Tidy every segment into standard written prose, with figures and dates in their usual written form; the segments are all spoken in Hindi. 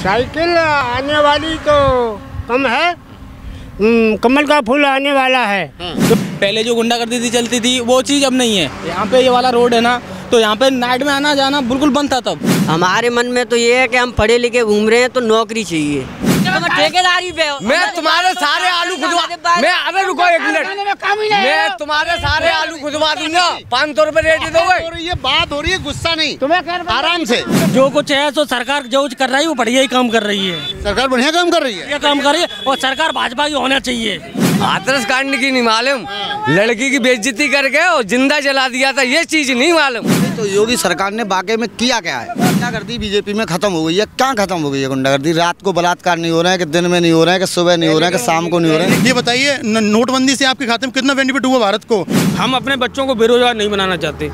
साइकिल आने वाली तो कम है, कमल का फूल आने वाला है। पहले जो गुंडागर्दी थी चलती थी वो चीज़ अब नहीं है। यहाँ पे ये वाला रोड है ना, तो यहाँ पे नाइट में आना जाना बिल्कुल बंद था तब। हमारे मन में तो ये है कि हम पढ़े लिखे घूम रहे हैं तो नौकरी चाहिए। ठेकेदारी पे मैं तुम्हारे सारे आलू खुदवा, मैं अरे रुको एक मिनट, मैं तुम्हारे सारे आलू खुदवा दूंगा। 500 रुपए रेट दोगे? ये बात हो रही है, गुस्सा नहीं, तुम्हें आराम से। जो कुछ है तो सरकार जो कर रही है वो बढ़िया ही काम कर रही है। सरकार बढ़िया काम कर रही है, ये काम कर रही है और सरकार भाजपा की होना चाहिए। हाथरस कांड की नहीं मालूम, लड़की की बेइज्जती करके और जिंदा जला दिया था, ये चीज नहीं मालूम। तो योगी सरकार ने वाकई में किया क्या है? गुंडागर्दी बीजेपी में खत्म हो गई है। क्या खत्म हो गई है गुंडागर्दी? रात को बलात्कार नहीं हो रहा है कि दिन में नहीं हो रहा है कि सुबह नहीं हो रहा है कि शाम को नहीं हो रहा है। ये बताइए, नोटबंदी से आपके खाते में कितना बेनिफिट हुआ भारत को? हम अपने बच्चों को बेरोजगार नहीं बनाना चाहते।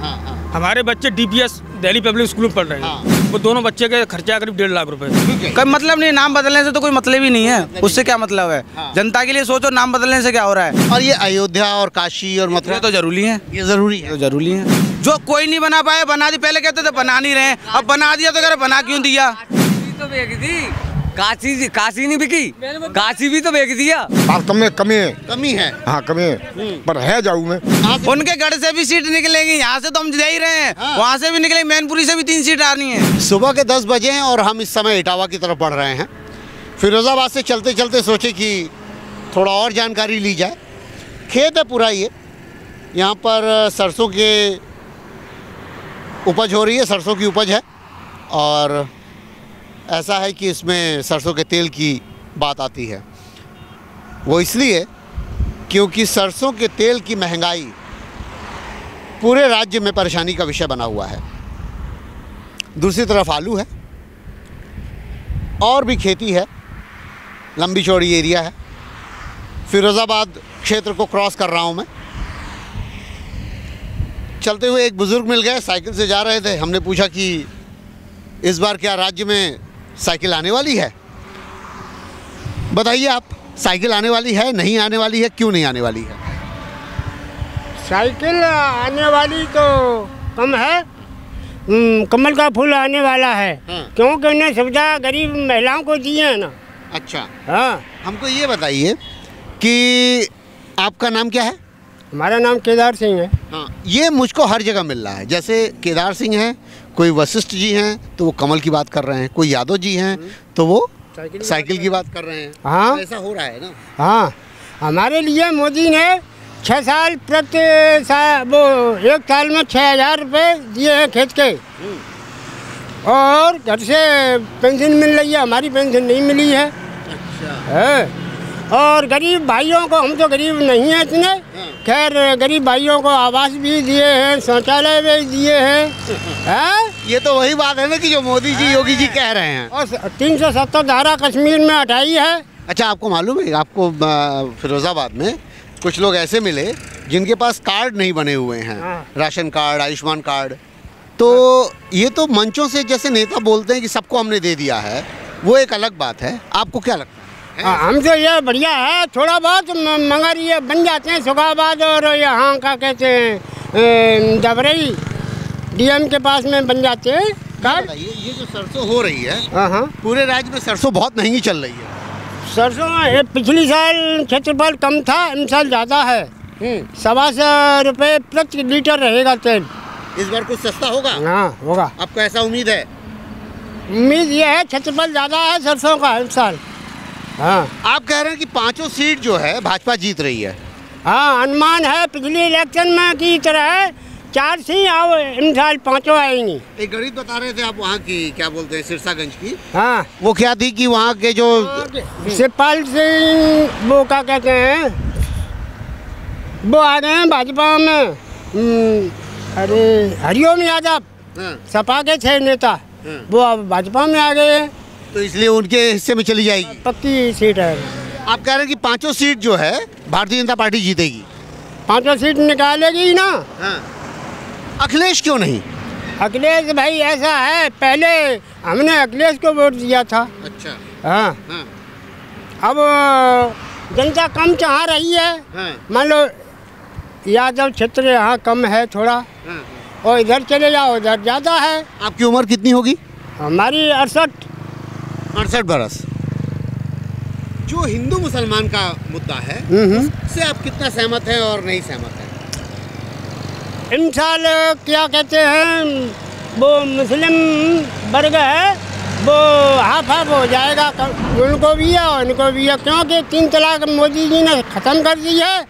हमारे बच्चे DPS दिल्ली पब्लिक स्कूल में पढ़ रहे हैं। वो दोनों बच्चे के खर्चा करीब 1.5 लाख रुपए। कोई मतलब नहीं, नाम बदलने से तो कोई मतलब ही नहीं है। उससे क्या मतलब है? जनता के लिए सोचो, नाम बदलने से क्या हो रहा है? और ये अयोध्या और काशी और मथुरा तो जरूरी है, ये जरूरी है, तो जरूरी है। जो कोई नहीं बना पाया बना दी। पहले कहते थे बना नहीं रहे, अब बना दिया तो कह रहे बना क्यों दिया? तो बेच दी, काशी नहीं बिकी, काशी भी तो बेच दिया। कमी है। हाँ कमी है, पर है जाऊँ मैं। उनके गढ़ से भी सीट निकलेंगी, यहाँ से तो हम दे ही रहे हैं। वहाँ से भी निकलेंगे, मैनपुरी से भी 3 सीट आ रही हैं। सुबह के 10 बजे हैं और हम इस समय इटावा की तरफ बढ़ रहे हैं। फिरोजाबाद से चलते चलते सोचे कि थोड़ा और जानकारी ली जाए। खेत है पूरा ये, यहाँ पर सरसों के उपज हो रही है, सरसों की उपज है। और ऐसा है कि इसमें सरसों के तेल की बात आती है। वो इसलिए क्योंकि सरसों के तेल की महंगाई पूरे राज्य में परेशानी का विषय बना हुआ है। दूसरी तरफ आलू है और भी खेती है, लंबी चौड़ी एरिया है। फिरोज़ाबाद क्षेत्र को क्रॉस कर रहा हूँ मैं। चलते हुए एक बुज़ुर्ग मिल गए, साइकिल से जा रहे थे। हमने पूछा कि इस बार क्या राज्य में साइकिल आने वाली है? बताइए आप, साइकिल आने वाली है, नहीं आने वाली है, क्यों नहीं आने वाली है? साइकिल आने वाली तो कम है, कमल का फूल आने वाला है। क्योंकि उन्हें सुविधा गरीब महिलाओं को दी है ना। अच्छा, हाँ। हमको ये बताइए कि आपका नाम क्या है? हमारा नाम केदार सिंह है। हाँ, ये मुझको हर जगह मिल रहा है। जैसे केदार सिंह हैं, कोई वशिष्ठ जी हैं तो वो कमल की बात कर रहे हैं, कोई यादव जी हैं तो वो साइकिल की बात कर रहे हैं। हाँ, ऐसा हो रहा है ना। हाँ, हमारे लिए मोदी ने 6 साल प्रति साल, वो 1 साल में 6,000 रुपये दिए हैं खेत के। और घर से पेंशन मिल रही है, हमारी पेंशन नहीं मिली है। अच्छा। है। और गरीब भाइयों को, हम तो गरीब नहीं हैं इतने, खैर गरीब भाइयों को आवास भी दिए हैं, शौचालय भी दिए हैं। ये तो वही बात है ना कि जो मोदी जी योगी जी कह रहे हैं। और 370 धारा कश्मीर में हटाई है। अच्छा, आपको मालूम है, आपको फिरोज़ाबाद में कुछ लोग ऐसे मिले जिनके पास कार्ड नहीं बने हुए हैं, राशन कार्ड, आयुष्मान कार्ड। तो ये तो मंचों से जैसे नेता बोलते हैं कि सबको हमने दे दिया है, वो एक अलग बात है। आपको क्या लगता है? हम तो ये बढ़िया है, थोड़ा बहुत मगर ये बन जाते हैं सुखाबाद और यहाँ का कहते हैं डबरई DM के पास में बन जाते हैं कार्ड। ये जो सरसों हो रही है, हाँ, पूरे राज्य में सरसों बहुत महंगी चल रही है। सरसों पिछली साल क्षेत्रफल कम था, इन साल ज़्यादा है। 125 रुपये प्रति लीटर रहेगा तेल। इस बार कुछ सस्ता होगा? हाँ, होगा। आपको ऐसा उम्मीद है? उम्मीद ये है, क्षेत्रफल ज़्यादा है सरसों का इस साल। हाँ। आप कह रहे हैं कि 5 सीट जो है भाजपा जीत रही है? हाँ, अनुमान है पिछले इलेक्शन में की तरह 4 से आओ, इन साल 5 आएंगी। एक गरीब बता रहे थे आप वहाँ की, क्या बोलते हैं, सिरसागंज की। हाँ, वो क्या थी कि वहाँ के जो शिवपाल सिंह, वो क्या कहते हैं, वो आ गए हैं भाजपा में। अरे हरिओम यादव, सपा के 6 नेता, वो अब भाजपा में आ गए हैं, तो इसलिए उनके हिस्से में चली जाएगी। पक्की सीट है। आप कह रहे हैं कि 5 सीट जो है भारतीय जनता पार्टी जीतेगी? 5 सीट निकालेगी ना। अखिलेश क्यों नहीं? अखिलेश भाई ऐसा है, पहले हमने अखिलेश को वोट दिया था। अच्छा। हाँ। अब जनता कम चाह रही है। मान लो यादव क्षेत्र यहाँ कम है थोड़ा, और इधर चले जाओ, इधर ज़्यादा है। आपकी उम्र कितनी होगी? हमारी 68। 68 बरस। जो हिंदू मुसलमान का मुद्दा है उससे आप कितना सहमत हैं और नहीं सहमत हैं? इंसान क्या कहते हैं, वो मुस्लिम वर्ग है वो हाफ हाफ हो जाएगा, उनको भी है और इनको भी है, क्योंकि 3 तलाक मोदी जी ने ख़त्म कर दी है।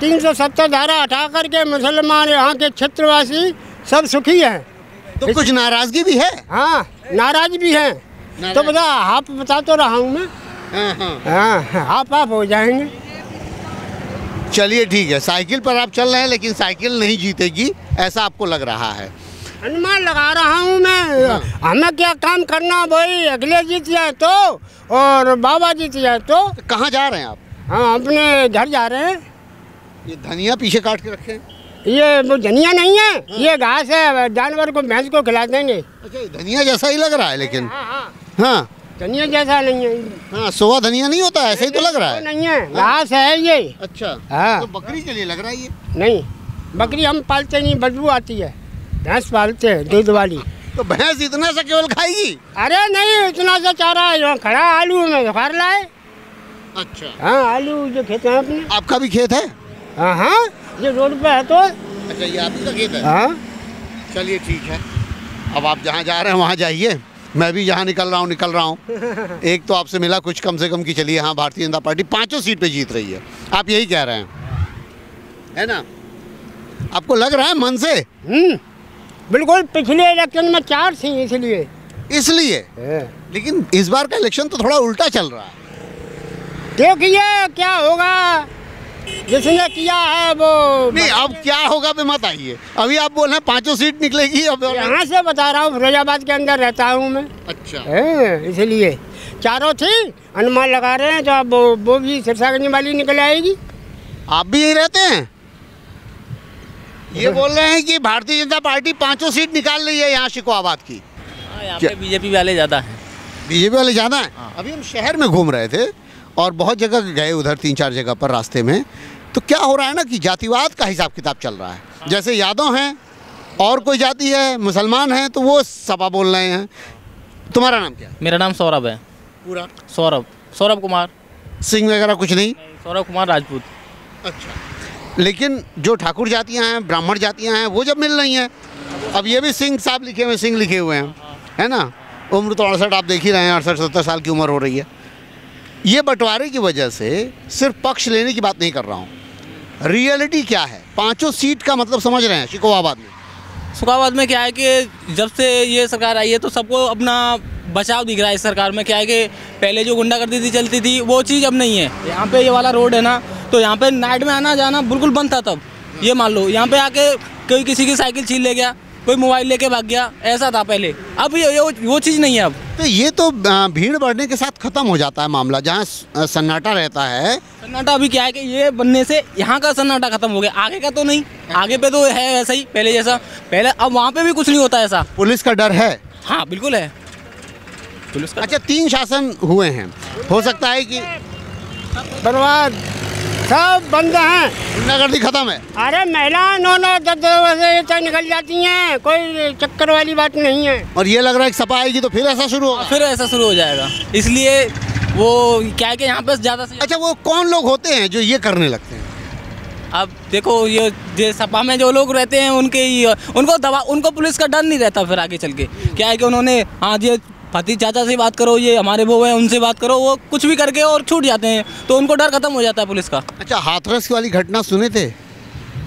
370 धारा हटा करके मुसलमान यहाँ के क्षेत्रवासी सब सुखी हैं। तो कुछ नाराज़गी भी है? हाँ, नाराज भी हैं। तो बता हाफ बता तो रहा हूँ मैं। हाँ, हाफ हाफ हो जाएंगे। चलिए ठीक है, साइकिल पर आप चल रहे हैं लेकिन साइकिल नहीं जीतेगी ऐसा आपको लग रहा है? अनुमान लगा रहा हूँ मैं। हमें क्या काम करना भाई, अगले जीत जाए तो और बाबा जीत जाए तो। कहाँ जा रहे हैं आप? हाँ, अपने घर जा रहे हैं। ये धनिया पीछे काट के रखे हैं? ये वो धनिया नहीं है, ये घास है, जानवर को भैंस को खिला देंगे। अच्छा, धनिया जैसा ही लग रहा है लेकिन। हाँ, धनिया जैसा नहीं है। हाँ, सोवा धनिया नहीं होता, ऐसे ही तो लग रहा है। नहीं है, घास है ये। अच्छा, हाँ। तो बकरी के लिए लग रहा है ये? नहीं, बकरी हम पालते नहीं, बदबू आती है। भैंस पालते हैं दूध वाली। तो भैंस इतना सा केवल खाएगी? अरे नहीं, इतना सा चारा है खड़ा, आलू में सुखार लाए। अच्छा। हाँ, आलू जो खेत है अपने। आपका भी खेत है? हाँ हाँ, ये रोड पे है तो। अच्छा, ये आपका का खेत है? हाँ। चलिए ठीक है, अब आप जहाँ जा रहे हैं वहाँ जाइए, मैं भी जहाँ निकल रहा हूँ। एक तो आपसे मिला कुछ कम से कम की, चलिए हाँ, भारतीय जनता पार्टी 5 सीट पे जीत रही है, आप यही कह रहे हैं, है ना? आपको लग रहा है मन से? बिल्कुल, पिछले इलेक्शन में 4 थी इसलिए। लेकिन इस बार का इलेक्शन तो थोड़ा उल्टा चल रहा है। देखिए क्या होगा, जिसने किया है वो। नहीं, अब क्या होगा पे मत आइए, अभी आप बोल रहे हैं 5 सीट निकलेगी। अब यहाँ से बता रहा हूँ, फिरोजाबाद के अंदर रहता हूँ मैं। अच्छा, इसलिए 4 थी, अनुमान लगा रहे हैं, तो अब वो भी सिरसागंज वाली निकल आएगी। आप भी यही रहते हैं? ये बोल रहे हैं कि भारतीय जनता पार्टी 5 सीट निकाल रही है यहाँ शिकोहाबाद की। यहाँ पे बीजेपी वाले ज़्यादा हैं। बीजेपी वाले ज़्यादा हैं? अभी हम शहर में घूम रहे थे और बहुत जगह गए, उधर 3-4 जगह पर रास्ते में, तो क्या हो रहा है ना कि जातिवाद का हिसाब किताब चल रहा है। जैसे यादव हैं और कोई जाति है, मुसलमान हैं, तो वो सपा बोल रहे हैं। तुम्हारा नाम क्या है? मेरा नाम सौरभ है। पूरा? सौरभ कुमार। सिंह वगैरह कुछ नहीं? सौरभ कुमार राजपूत। अच्छा, लेकिन जो ठाकुर जातियाँ हैं, ब्राह्मण जातियाँ हैं, वो जब मिल रही हैं, अब ये भी सिंह साहब लिखे हुए, सिंह लिखे हुए हैं, है ना? उम्र तो 68 आप देख ही रहे हैं, 68-70 साल की उम्र हो रही है। ये बंटवारे की वजह से सिर्फ पक्ष लेने की बात नहीं कर रहा हूँ, रियलिटी क्या है। 5 सीट का मतलब समझ रहे हैं शिकोहाबाद में क्या है कि जब से ये सरकार आई है तो सबको अपना बचाव दिख रहा है। इस सरकार में क्या है कि पहले जो गुंडागर्दी चलती थी वो चीज़ अब नहीं है। यहाँ पे ये वाला रोड है ना, तो यहाँ पे नाइट में आना जाना बिल्कुल बंद था तब। ये मान लो यहाँ पे आके कोई किसी की साइकिल छीन ले गया, कोई मोबाइल लेके भाग गया, ऐसा था पहले। अब ये वो चीज़ नहीं है अब। तो ये तो भीड़ बढ़ने के साथ ख़त्म हो जाता है मामला, जहाँ सन्नाटा रहता है। सन्नाटा अभी क्या है कि ये बनने से यहाँ का सन्नाटा खत्म हो गया, आगे का तो नहीं। आगे पे तो है ऐसा ही पहले जैसा, पहले अब वहाँ पे भी कुछ नहीं होता ऐसा। पुलिस का डर है? हाँ बिल्कुल है पुलिस का। अच्छा, 3 शासन हुए हैं, हो सकता है कि बर्बाद सब बंद हैं, गुंडागर्दी खत्म है। अरे महिला 9-9 10 निकल जाती हैं, कोई चक्कर वाली बात नहीं है। और ये लग रहा है कि सपा आएगी तो फिर ऐसा शुरू होगा? फिर ऐसा शुरू हो जाएगा, इसलिए वो क्या है कि यहाँ पे ज़्यादा से। अच्छा, वो कौन लोग होते हैं जो ये करने लगते हैं? अब देखो ये सपा में जो लोग रहते हैं उनको पुलिस का डर नहीं रहता। फिर आगे चल के क्या है कि उन्होंने हाँ ये फती चाचा से बात करो, ये हमारे वो हैं उनसे बात करो, वो कुछ भी करके और छूट जाते हैं, तो उनको डर खत्म हो जाता है पुलिस का। अच्छा, हाथरस वाली घटना सुने थे?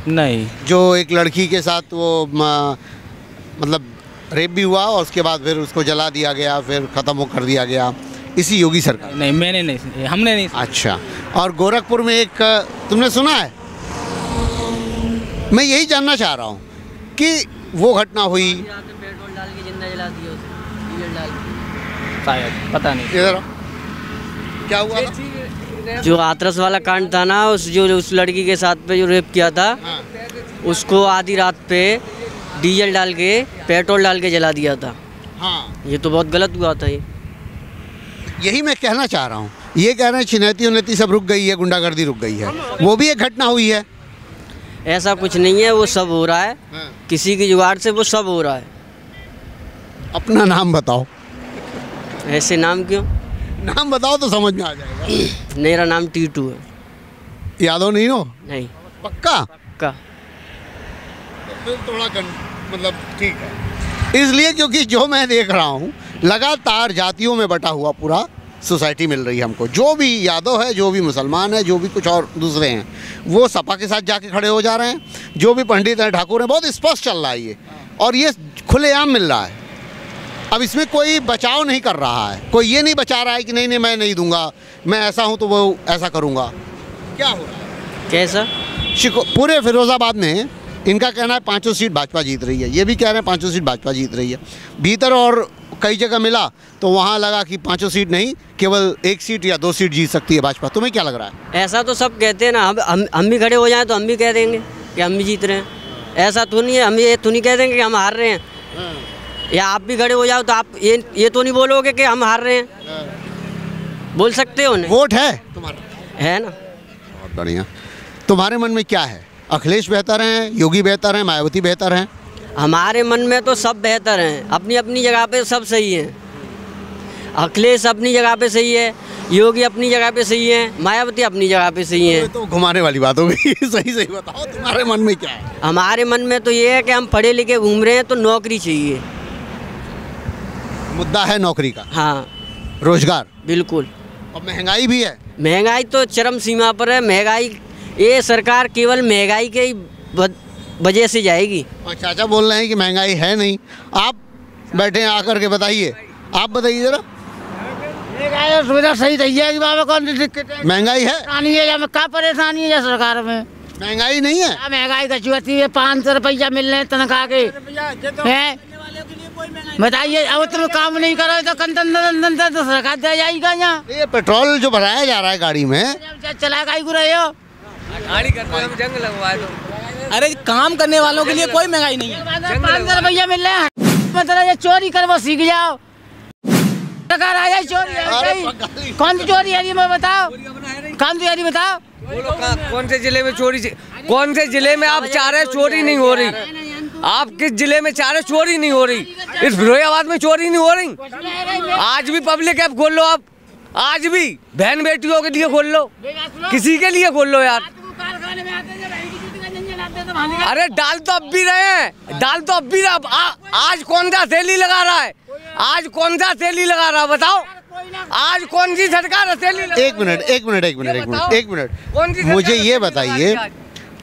नहीं। जो एक लड़की के साथ वो मतलब रेप भी हुआ और उसके बाद फिर उसको जला दिया गया, फिर ख़त्म कर दिया गया, इसी योगी सरकार? नहीं, मैंने नहीं, हमने नहीं। अच्छा, और गोरखपुर में एक तुमने सुना है? मैं यही जानना चाह रहा हूँ कि वो घटना हुई, पेट्रोल डाल के जिंदा जला दिया, डीजल डाल के, शायद पता नहीं। इधर क्या हुआ था? जो हाथरस वाला कांड था ना, उस लड़की के साथ पे जो रेप किया था, उसको आधी रात पे डीजल डाल के पेट्रोल डाल के जला दिया था। हाँ, ये तो बहुत गलत हुआ था। यही मैं कहना चाह रहा हूँ। ये कह रहे हैं छिनैती उन्नैती सब रुक गई है, गुंडागर्दी रुक गई है, वो भी एक घटना हुई है। ऐसा कुछ नहीं है, वो सब हो रहा है, किसी की जुगाड़ से वो सब हो रहा है। अपना नाम बताओ। ऐसे नाम क्यों? नाम बताओ तो समझ में आ जाएगा। मेरा नाम टीटू है। यादव नहीं हो? नहीं। पक्का? पक्का। तो फिर थोड़ा मतलब ठीक है, इसलिए क्योंकि जो मैं देख रहा हूँ लगातार जातियों में बटा हुआ पूरा सोसाइटी मिल रही है हमको। जो भी यादव है, जो भी मुसलमान है, जो भी कुछ और दूसरे हैं, वो सपा के साथ जाके खड़े हो जा रहे हैं। जो भी पंडित हैं, ठाकुर हैं, बहुत स्पष्ट चल रहा है ये, और ये खुलेआम मिल रहा है। अब इसमें कोई बचाव नहीं कर रहा है, कोई ये नहीं बचा रहा है कि नहीं मैं नहीं दूंगा, मैं ऐसा हूँ तो वो ऐसा करूँगा। क्या हो रहा है? कैसा? पूरे फिरोजाबाद में इनका कहना है 5 सीट भाजपा जीत रही है, ये भी कह रहे हैं 5 सीट भाजपा जीत रही है। भीतर और कई जगह मिला तो वहाँ लगा कि 5 सीट नहीं, केवल 1 सीट या 2 सीट जीत सकती है भाजपा। तुम्हें क्या लग रहा है? ऐसा तो सब कहते हैं ना, हम भी खड़े हो जाएं तो हम भी कह देंगे कि हम भी जीत रहे हैं। ऐसा तो नहीं है, हम ये तो नहीं कह देंगे कि हम हार रहे हैं। या आप भी खड़े हो जाओ तो आप ये तो नहीं बोलोगे कि हम हार रहे हैं। बोल सकते हो ना? वोट है तुम्हारा? है ना। बहुत बढ़िया। तुम्हारे मन में क्या है? अखिलेश बेहतर हैं, योगी बेहतर हैं, मायावती बेहतर हैं? हमारे मन में तो सब बेहतर हैं, अपनी अपनी जगह पे सब सही हैं। अखिलेश अपनी जगह पे सही है, योगी अपनी जगह पे सही है, मायावती अपनी जगह पे सही है। तो घुमाने वाली बात हो गई। सही बताओ, तुम्हारे मन में क्या है? हमारे मन में तो ये है कि हम पढ़े लिखे घूम रहे हैं तो नौकरी चाहिए। मुद्दा है नौकरी का। हाँ, रोजगार। बिल्कुल। और महंगाई भी है। महंगाई तो चरम सीमा पर है। महंगाई, ये सरकार केवल महंगाई के ही वजह से जाएगी। और चाचा बोल रहे हैं कि महंगाई है नहीं। आप बैठे हैं, आकर के बताइए, आप बताइए जरा। महंगाई सुविधा सही रही है बाबा, कौन सी दिक्कत है? महंगाई है? क्या परेशानी है सरकार में? महंगाई नहीं है। महंगाई का चुहती है, 500 रुपया मिल रहे हैं तनख्वाह के हैं। बताइए, अब तुम काम नहीं करो तो कंटन तो सरकार दे जाएगा। यहाँ ये पेट्रोल जो भराया जा रहा है गाड़ी में, चला गाड़ी रहे हो, गाड़ी करते हम जंग लगवाए तो। अरे काम करने वालों के लिए कोई महंगाई नहीं है। 500 रुपया मिल रहे हैं, मतलब ये चोरी कर वो सीख जाओ। सरकार आ जाए चोरी, कौन सी चोरी है मैं बताओ, कौन सी है बताओ। कौन से जिले में चोरी, कौन से जिले में आप चाह रहे चोरी नहीं हो रही? आप किस जिले में चाह रहे चोरी नहीं हो रही? इस फिरोजाबाद में चोरी नहीं हो रही। आज भी पब्लिक ऐप खोल लो, आप आज भी बहन बेटियों के लिए खोल लो, किसी के लिए खोल लो यार। अरे डाल तो अब भी रहे हैं, डाल तो अब भी रहा। आज कौन सा थैली लगा रहा है? आज कौन सा थैली लगा रहा है बताओ? आज कौन सी सरकार है? एक मिनट, मुझे ये बताइए,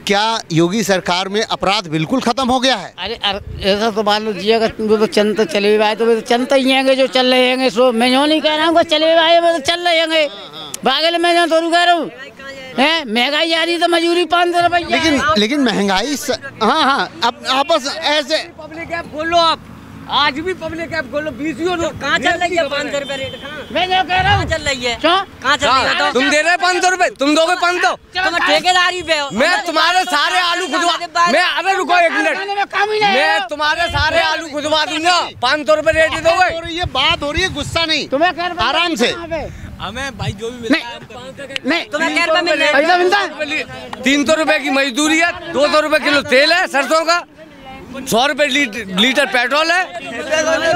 क्या योगी सरकार में अपराध बिल्कुल खत्म हो गया है? अरे ऐसा तो मान लीजिए, वो तो चंद तो चले हुए तो चंद ही हैं जो चल रहे हैं। सो मैं जो नहीं कह रहा हूँ चले हुए वो तो चल रहे हैं, बागल में जो तो कह रहा हूँ है। महंगाई आ रही तो मजूरी 500 रुपया। लेकिन महंगाई हाँ, अब आपस ऐसे पब्लिक ऐप खोल लो आप, आज भी पब्लिक ऐप खोलो। 20 कहाँ चल रही है 500 रुपए रेट? मैं जो कह रहा हूँ चल रही है, कहाँ चल रही है? तुम दे रहे 500 रुपए, तुम दोगे 500? तुम ठेकेदारी पे हो। मैं तुम्हारे सारे आलू खुदवा, मैं अरे रुको 1 मिनट, मैं तुम्हारे सारे आलू खुदवा दूंगा। 500 रुपए रेट दोगे? ये बात हो रही है, गुस्सा नहीं, तुम्हें आराम से। हमें भाई जो भी मिलता नहीं, तुम्हें क्या रुपए मिल रहे हैं? 300 रुपए की मजदूरी है, 200 रुपए किलो तेल है सरसों का, 100 रुपए लीटर पेट्रोल है,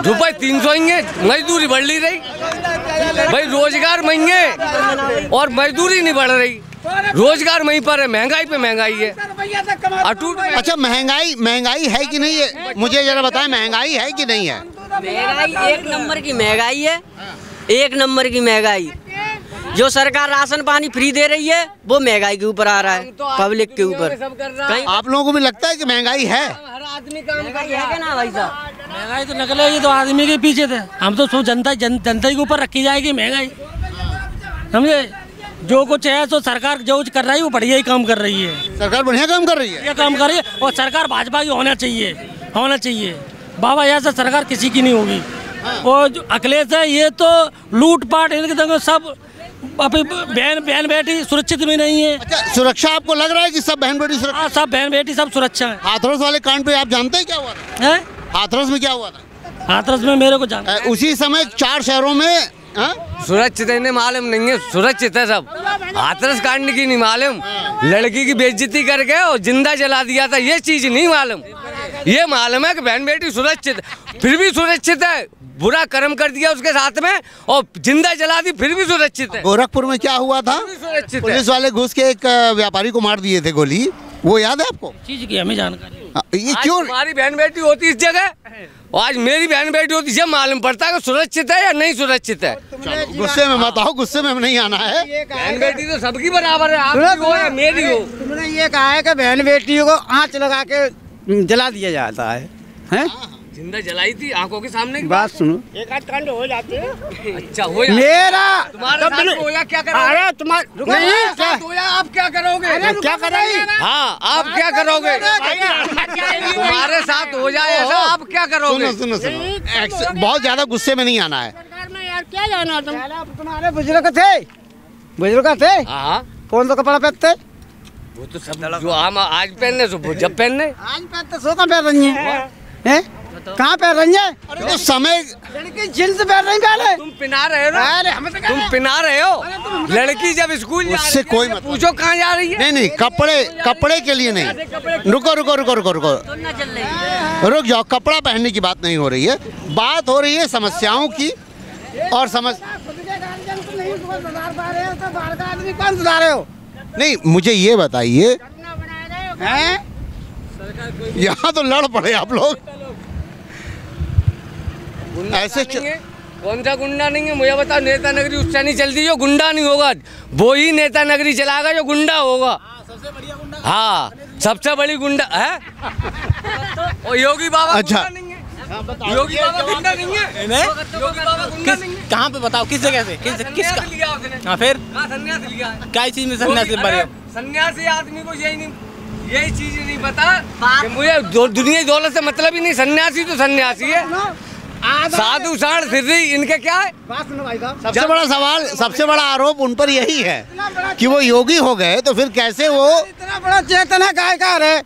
रुपए 300 ही मजदूरी बढ़ ली रही। भाई रोजगार महंगे और मजदूरी नहीं बढ़ रही, रोजगार वहीं पर है, महंगाई पे महंगाई है अटूट। अच्छा, महंगाई है कि नहीं है? मुझे जरा बताएं, महंगाई है कि नहीं है? महंगाई 1 नंबर की महंगाई है, 1 नंबर की महंगाई। जो सरकार राशन पानी फ्री दे रही है वो महंगाई के ऊपर आ रहा है, पब्लिक के ऊपर। आप लोगों को भी लगता है कि महंगाई है? हर आदमी काम है ना भाई साहब? महंगाई तो निकलेगी तो आदमी के पीछे थे, हम तो जनता के ऊपर रखी जाएगी महंगाई, समझे? जो कुछ है तो सरकार जो कुछ कर रही है वो बढ़िया ही काम कर रही है। सरकार बढ़िया काम कर रही है, बढ़िया काम कर रही है। और सरकार भाजपा की होना चाहिए। बाबा ऐसा सरकार किसी की नहीं होगी। और जो अखिलेश है ये तो लूटपाट इनके सब, अभी बहन बेटी सुरक्षित भी नहीं है। अच्छा, सुरक्षा आपको लग रहा है कि सब बहन बेटी सुरक्षा? सब बहन बेटी सब सुरक्षा है। हाथरस वाले कांड पे आप जानते हैं क्या हुआ था? हाथरस में क्या हुआ था? हाथरस में मेरे को जानना उसी समय 4 शहरों में सुरक्षित है, मालूम नहीं है, सुरक्षित है सब। हाथरस कांड की नहीं मालूम, लड़की की बेइज्जती करके और जिंदा जला दिया था, ये चीज नहीं मालूम। ये मालूम है कि बहन बेटी सुरक्षित, फिर भी सुरक्षित है। बुरा कर्म कर दिया उसके साथ में और जिंदा जला दी, फिर भी सुरक्षित है। गोरखपुर में क्या हुआ था, पुलिस वाले घुस के एक व्यापारी को मार दिए थे गोली, वो याद है आपको? चीज की हमें जानकारी। ये क्यों? हमारी बहन बेटी होती इस जगह, आज मेरी बहन बेटी होती, जब मालूम पड़ता है कि सुरक्षित है या नहीं सुरक्षित है। गुस्से में मत आओ, गुस्से में नहीं आना है। बहन बेटी तो सबकी बराबर है, आपकी हो या मेरी हो। तुमने ये कहा है कि बहन बेटियों को आँच लगा के जला दिया जाता है, हैं? जिंदा जलाई थी आंखों के सामने। बात सुनो, एक आध कांड हो जाते हैं। अच्छा हो जाता मेरा तुम्हारे साथ होया, क्या करोगे? अरे तुम्हारा नहीं क्या होया, आप क्या करोगे? क्या करेंगे? हाँ, आप क्या करोगे? तुम्हारे साथ हो जाए ऐसा, आप क्या करोगे? सुनो सुनो सुनो, बहुत ज्यादा गुस्से में नहीं आना है। सरकार में यार क्या जाना तुम्हारे बुजुर्ग थे, हाँ, कौन सा कपड़ा पहनते? वो तो सब जो हम आज पहनने सो जब पहनने, आज पहनते सो कहाँ पहन रही है? कहाँ पहन रही है? तो समय लड़की जींस पहन रही पहले। तुम पिना रहे हो, अरे हमें तो तुम पिना रहे हो। लड़की जब स्कूल जा उससे रही कोई है, मतलब पूछो कहाँ जा रही है। नहीं, कपड़े के लिए नहीं। रुक जाओ, कपड़ा पहनने की बात नहीं हो रही है, बात हो रही है समस्याओं की। और नहीं, मुझे ये बताइए, यहाँ तो लड़ पड़े आप लोग ऐसे। कौन सा गुंडा नहीं है मुझे बताओ? नेता नगरी उससे नहीं चलती जो गुंडा नहीं होगा, वो ही नेता नगरी चलाएगा जो गुंडा होगा। सबसे बढ़िया गुंडा। हाँ, सबसे बड़ी गुंडा है। और योगी बाबा अच्छा, गुंडा नहीं है। योगी बाबा गुंडा नहीं है। योगी बाबा गुंडा नहीं है। कहाँ पे बताओ, किस जगह से, किसका लिया उसने? हाँ फिर सन्यास लिया है। क्या चीज में सन्यासी बने? सन्यासी आदमी को यही चीज नहीं पता कि मुझे दुनिया की दौलत से मतलब ही नहीं। सन्यासी तो सन्यासी है, साधु साढ़ सिद्धि इनके क्या है? सबसे बड़ा सवाल, सबसे बड़ा आरोप उन पर यही है कि वो योगी हो गए तो फिर कैसे वो इतना बड़ा चेतन है गायकार है,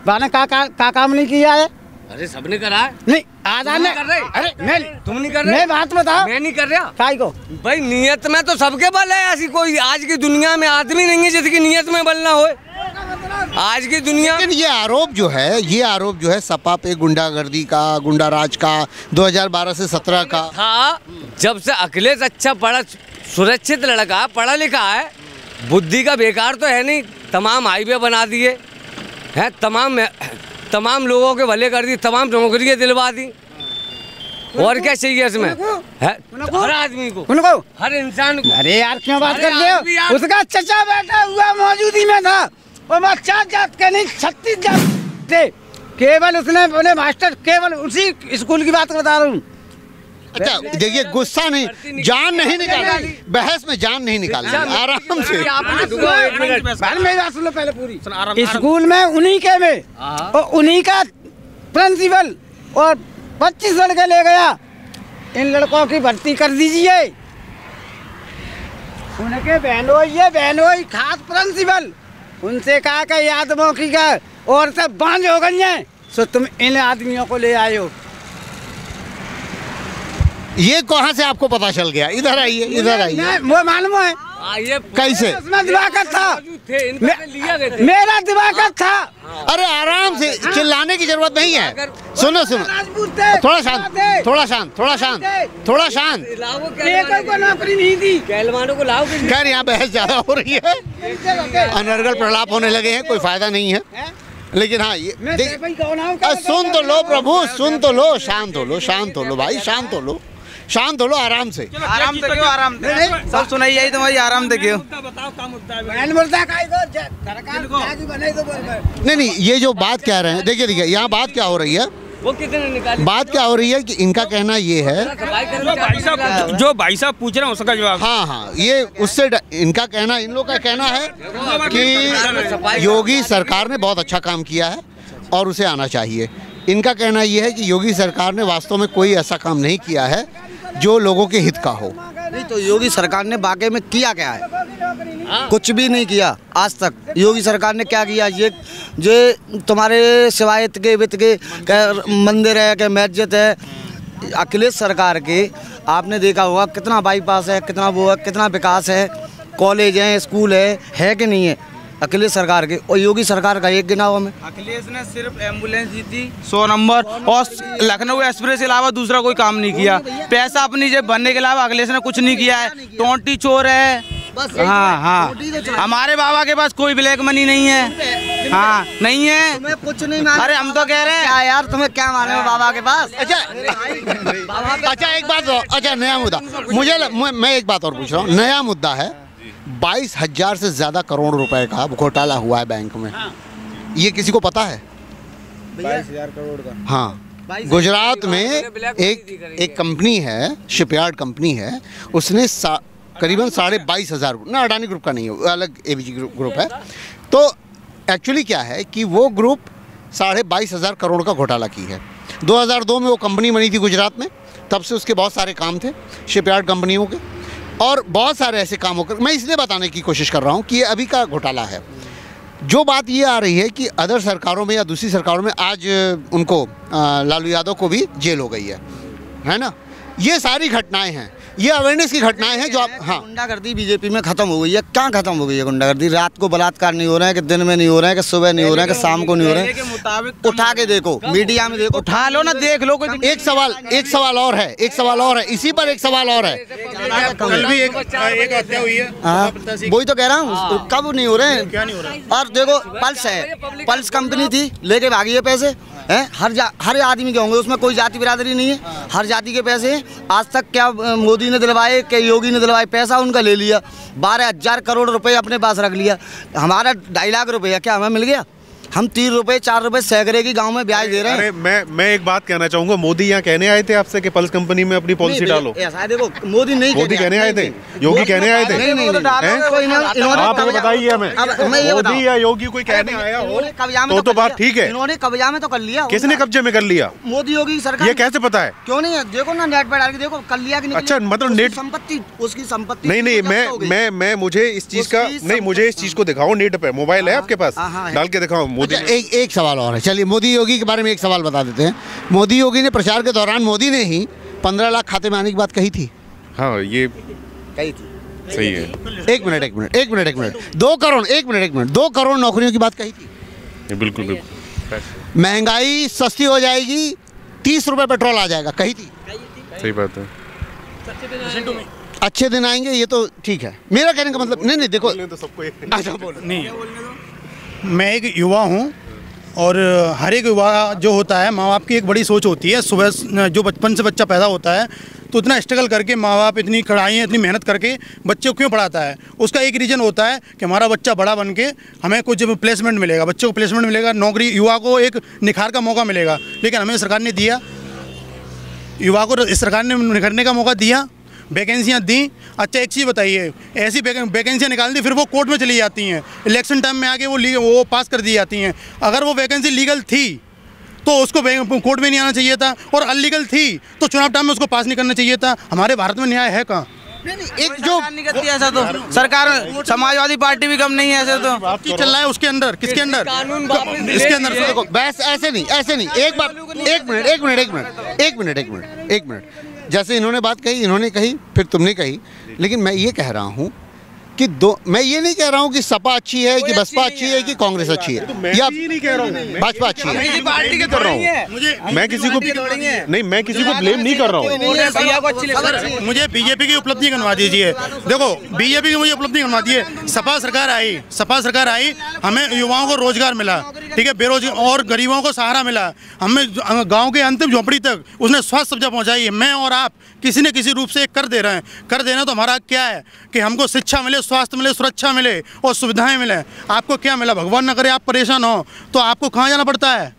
बाने का काम नहीं किया है। अरे सबने करा है। नहीं आजाद कर रहे। अरे मैं तुम नहीं कर रहे। मैं बात बताओ, मैं नहीं कर रहा। काय को भाई नियत में तो सबके बल है, ऐसी कोई आज की दुनिया में आदमी नहीं है जिसकी नियत में बल ना हो आज की दुनिया। लेकिन ये आरोप जो है सपा पे गुंडागर्दी का, गुंडाराज का 2012 से 17 का। हाँ, जब से अखिलेश अच्छा पढ़ा सुरक्षित लड़का पढ़ा लिखा है, बुद्धि का बेकार तो है नहीं। तमाम हाईवे बना दिए हैं, तमाम लोगों के भले कर दी, तमाम नौकरियाँ दिलवा दी। और क्या चाहिए इसमें? हर आदमी को, हर इंसान को। अरे यार क्यों बात कर रहे हो? उसका चचा बैठा हुआ मौजूदी में था, वो 4 जात के नहीं 36 जात थे। केवल उसने बोले मास्टर, केवल उसी स्कूल की बात बता रहा हूँ। अच्छा देखिए, गुस्सा नहीं, जान नहीं निकालनी, बहस में जान नहीं निकालनी, आराम से। मेरी बात सुन लो पहले पूरी। स्कूल में उन्हीं के में और उन्हीं का प्रिंसिपल और 25 लड़के ले गया, इन लड़कों की भर्ती कर दीजिए। उनके बहनोई खास प्रिंसिपल, उनसे कहा कि याद मौकी का और सब बांझ हो गई हैं, तो तुम इन आदमियों को ले आए हो। ये कहाँ से आपको पता चल गया? इधर आइए। वो मालूम है कैसे? उसमें दिवाकर था, मेरा दिवाकर था। अरे आराम से, चिल्लाने की जरूरत नहीं है। सुनो थोड़ा शांत। को नौकरी नहीं दी, को लाओ। खैर यहाँ बहस ज्यादा हो रही है, अनर्गल प्रलाप होने लगे हैं, कोई फायदा नहीं है। लेकिन हाँ, ये सुन तो लो प्रभु, सुन तो लो, शांत हो लो भाई, शांत हो लो आराम से। आराम से क्यों? आराम से सब सुनाई यही तुम्हारी, आराम से क्यों? नहीं, ये जो बात कह रहे हैं, देखिए यहाँ बात क्या हो रही है, वो कितने निकाली? बात क्या हो रही है कि इनका कहना ये है, जो भाई साहब पूछ रहे हैं उसका जवाब। हाँ, ये उससे इनका कहना, इन लोग का कहना है कि योगी सरकार ने बहुत अच्छा काम किया है और उसे आना चाहिए। इनका कहना ये है कि योगी सरकार ने वास्तव में कोई ऐसा काम नहीं किया है जो लोगों के हित का हो। नहीं तो योगी सरकार ने वाकई में किया क्या है? कुछ भी नहीं किया आज तक। योगी सरकार ने क्या किया? ये जो तुम्हारे शिवायत के वित्त के मंदिर है, के मस्जिद है, अखिलेश सरकार के आपने देखा होगा कितना बाईपास है, कितना वो है, कितना विकास है, कॉलेज है, स्कूल है कि नहीं है? अखिलेश सरकार के, और योगी सरकार का एक गिनाओ हमें। अखिलेश ने सिर्फ एम्बुलेंस दी थी 100 नंबर और लखनऊ एक्सप्रेस के अलावा दूसरा कोई काम नहीं किया। पैसा अपनी जेब भरने के अलावा अखिलेश ने कुछ नहीं किया है। टोंटी चोर है। हाँ, हमारे बाबा के पास कोई ब्लैक मनी नहीं है। हाँ, नहीं है, तुम्हें कुछ नहीं मालूम। अरे हम तो कह रहे हैं यार, तुम्हें क्या मालूम है बाबा के पास? अच्छा एक बात, अच्छा नया मुद्दा, मैं एक बात और पूछ रहा हूँ। नया मुद्दा है, 22,000 से ज्यादा करोड़ रुपए का घोटाला हुआ है बैंक में। ये किसी को पता है? 22,000 करोड़ का। हाँ, गुजरात में एक कंपनी है, शिपयार्ड कंपनी है, उसने करीबन 22,500 ना, अडानी ग्रुप का नहीं है, अलग एबीजी ग्रुप है। तो एक्चुअली क्या है कि वो ग्रुप 22,500 करोड़ का घोटाला की है। 2002 में वो कंपनी बनी थी गुजरात में, तब से उसके बहुत सारे काम थे शिपयार्ड कंपनियों के, और बहुत सारे ऐसे काम होकर, मैं इसलिए बताने की कोशिश कर रहा हूँ कि ये अभी का घोटाला है। जो बात ये आ रही है कि अदर सरकारों में या दूसरी सरकारों में आज उनको लालू यादव को भी जेल हो गई है ना। ये सारी घटनाएं हैं, ये अवेयरनेस की घटनाएं हैं जो आप, हाँ, गुंडागर्दी बीजेपी में खत्म हो गई है। क्या खत्म हो गई है गुंडागर्दी? रात को बलात्कार नहीं हो रहे हैं कि दिन में नहीं हो रहे हैं कि सुबह नहीं हो रहे हैं कि शाम को नहीं हो रहे हैं। उठा के देखो, मीडिया में देखो, उठा लो ना, देख लो। एक सवाल और है, इसी पर एक सवाल और है। कल भी एक हत्या हुई है। वही तो कह रहा हूँ, कब नहीं हो रहे हैं? क्या नहीं हो रहा है? और देखो, पल्स है, पल्स कंपनी थी, लेके भागी है पैसे हैं। हर आदमी के होंगे, उसमें कोई जाति बिरादरी नहीं है, हर जाति के पैसे हैं। आज तक क्या मोदी ने दिलवाए, क्या योगी ने दिलवाए? पैसा उनका ले लिया, 12,000 करोड़ रुपए अपने पास रख लिया। हमारा 2.5 लाख रुपया क्या हमें मिल गया? हम 3 रुपए 4 रुपए सैकड़े की गांव में ब्याज दे रहे हैं। अरे मैं एक बात कहना चाहूंगा, मोदी यहाँ कहने आए थे आपसे कि पल्स कंपनी में अपनी पॉलिसी डालो। ऐसा देखो, मोदी कहने आए थे, योगी कहने आए थे। आप बताइए हमें, मोदी या योगी कोई कहने आया हो तो बात ठीक है। इन्होंने कब्जा में तो कर लिया। किसने कब्जे में कर लिया? मोदी योगी सरकार। ये कैसे पता है? क्यों नहीं है? देखो ना, नेट पर डाल के देखो, कर लिया कि नहीं। अच्छा, मतलब नेट संपत्ति, उसकी संपत्ति नहीं, मैं मुझे इस चीज का नहीं, मुझे इस चीज को दिखाओ। नेट पे मोबाइल है आपके पास, डाल के दिखाओ। मोदी एक सवाल और है, चलिए मोदी योगी के बारे में एक सवाल बता देते हैं। मोदी योगी ने प्रचार के दौरान मोदी ने ही 15 लाख खाते में आने की बात कही थी। हाँ, ये कही थी, सही है। एक मिनट 2 करोड़ नौकरियों की बात कही थी। बिल्कुल। महंगाई सस्ती हो जाएगी, 30 रुपए पेट्रोल आ जाएगा, कही थी। सही बात है। अच्छे दिन आएंगे, ये तो ठीक है। मेरा कहने का मतलब नहीं देखो, नहीं, मैं एक युवा हूँ और हर एक युवा जो होता है, माँ बाप की एक बड़ी सोच होती है। सुबह जो बचपन से बच्चा पैदा होता है तो इतना स्ट्रगल करके माँ बाप इतनी कड़ाइयाँ, इतनी मेहनत करके बच्चे को क्यों पढ़ाता है? उसका एक रीज़न होता है कि हमारा बच्चा बड़ा बन के हमें कुछ प्लेसमेंट मिलेगा, बच्चे को प्लेसमेंट मिलेगा, नौकरी, युवा को एक निखार का मौका मिलेगा। लेकिन हमें सरकार ने दिया, युवा को इस सरकार ने निखरने का मौका दिया, वैकेंसियाँ दी। अच्छा एक चीज़ बताइए, ऐसी वैकेंसियाँ निकाल दी, फिर वो कोर्ट में चली जाती हैं, इलेक्शन टाइम में आके वो पास कर दी जाती हैं। अगर वो वैकेंसी लीगल थी तो उसको कोर्ट में नहीं आना चाहिए था, और अनलीगल थी तो चुनाव टाइम में उसको पास नहीं करना चाहिए था। हमारे भारत में न्याय है कहाँ? एक जो नहीं करती ऐसा, तो सरकार समाजवादी पार्टी भी कम नहीं है ऐसे। तो चल रहा है उसके अंदर, किसके अंदर? इसके अंदर। देखो बस ऐसे नहीं। एक मिनट जैसे इन्होंने बात कही, इन्होंने कही, फिर तुमने कही, लेकिन मैं ये कह रहा हूँ कि मैं ये नहीं कह रहा हूँ कि सपा अच्छी है कि बसपा अच्छी है कि कांग्रेस अच्छी है, या नहीं कह रहा हूँ भाजपा अच्छी है। मैं किसी को नहीं, मैं किसी को ब्लेम नहीं कर रहा हूँ। मुझे बीजेपी की उपलब्धि गिनवा दीजिए। देखो बीजेपी की मुझे उपलब्धि गिनवा दीजिए। सपा सरकार आई, हमें युवाओं को रोजगार मिला, ठीक है, बेरोजगार और गरीबों को सहारा मिला, हमें गाँव के अंतिम झोपड़ी तक उसने स्वास्थ्य सुविधा पहुँचाई है। मैं और आप किसी न किसी रूप से कर दे रहे हैं। कर देना तो हमारा क्या है कि हमको शिक्षा मिले, स्वास्थ्य मिले, सुरक्षा मिले और सुविधाएं मिले। आपको क्या मिला? भगवान न करे आप परेशान हो तो आपको कहाँ जाना पड़ता है?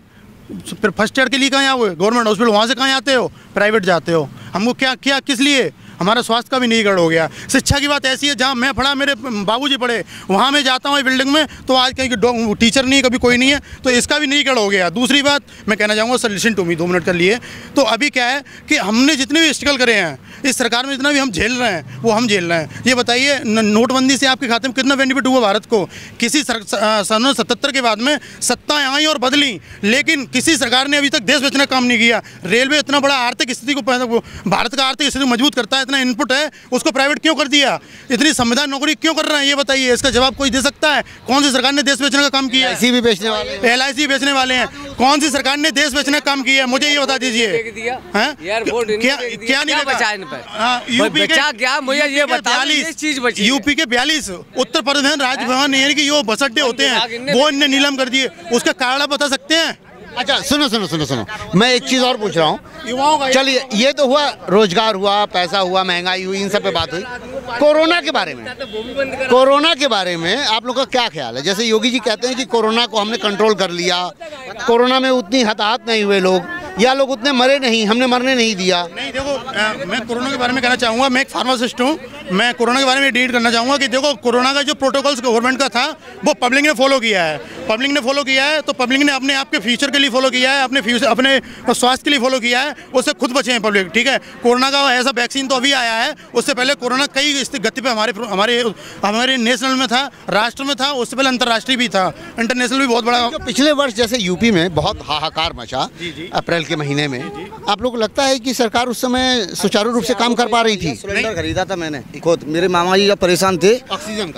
फिर फर्स्ट एड के लिए कहाँ आओगे? गवर्नमेंट हॉस्पिटल, वहाँ से कहाँ आते हो? प्राइवेट जाते हो। हमको क्या किस लिए? हमारा स्वास्थ्य का भी निगड़ हो गया। शिक्षा की बात ऐसी है, जहाँ मैं पढ़ा, मेरे बाबूजी पढ़े, वहाँ मैं जाता हूँ बिल्डिंग में तो आज कहीं टीचर नहीं है, कभी कोई नहीं है, तो इसका भी निगड़ हो गया। दूसरी बात मैं कहना चाहूँगा, sir listen to me 2 minute कर लिए, तो अभी क्या है कि हमने जितने भी स्ट्रगल करे हैं इस सरकार में, जितना भी हम झेल रहे हैं वो हम झेल रहे हैं। ये बताइए, नोटबंदी से आपके खाते में कितना बेनिफिट हुआ भारत को? किसी सन 77 के बाद में सत्ताएं आई और बदली, लेकिन किसी सरकार ने अभी तक देश बेचने का काम नहीं किया। रेलवे इतना बड़ा आर्थिक स्थिति को, भारत का आर्थिक स्थिति मजबूत करता है, इतना इनपुट है उसको प्राइवेट क्यों कर दिया? इतनी संविधान नौकरी क्यों कर रहे हैं ये बताइए, इसका जवाब कोई दे सकता है? कौन सी सरकार ने देश बेचने का काम किया है? LIC भी बेचने वाले, LIC बेचने वाले हैं। कौन सी सरकार ने देश बेचने का काम किया है? मुझे ये बता दीजिए। क्या नहीं यूपी के 42 उत्तर प्रदेश राजभवन यानी कि यो बस अड्डे होते हैं वो इनने नीलम कर दिए, उसका कारण बता सकते हैं? अच्छा सुनो सुनो सुनो सुनो, मैं एक चीज़ और पूछ रहा हूँ, चलिए ये तो हुआ, रोजगार हुआ, पैसा हुआ, महंगाई हुई, इन सब पे बात हुई। कोरोना के बारे में, कोरोना के बारे में आप लोग का क्या ख्याल है? जैसे योगी जी कहते हैं कि कोरोना को हमने कंट्रोल कर लिया, कोरोना में उतनी हताहत नहीं हुए लोग, या लोग उतने मरे नहीं, हमने मरने नहीं दिया। नहीं देखो, मैं कोरोना के बारे में कहना चाहूँगा, मैं एक फार्मासिस्ट हूँ, मैं कोरोना के बारे में डील करना चाहूँगा कि देखो कोरोना का जो प्रोटोकॉल्स गवर्नमेंट का था वो पब्लिक ने फॉलो किया है, पब्लिक ने फॉलो किया है, तो पब्लिक ने अपने आप के फ्यूचर के लिए फॉलो किया है, अपने स्वास्थ्य के लिए फॉलो किया है, उससे खुद बचे हैं पब्लिक। ठीक है, कोरोना का ऐसा वैक्सीन तो अभी आया है, उससे पहले कोरोना कई गति पे हमारे नेशनल में था, राष्ट्र में था, उससे पहले अंतर्राष्ट्रीय भी था, इंटरनेशनल भी बहुत बड़ा। पिछले वर्ष जैसे यूपी में बहुत हाहाकार मचा अप्रैल के महीने में, आप लोग को लगता है कि सरकार उस समय सुचारू रूप से काम कर पा रही थी? सिलेंडर खरीदा था मैंने खुद, मेरे मामा जी जब परेशान थे,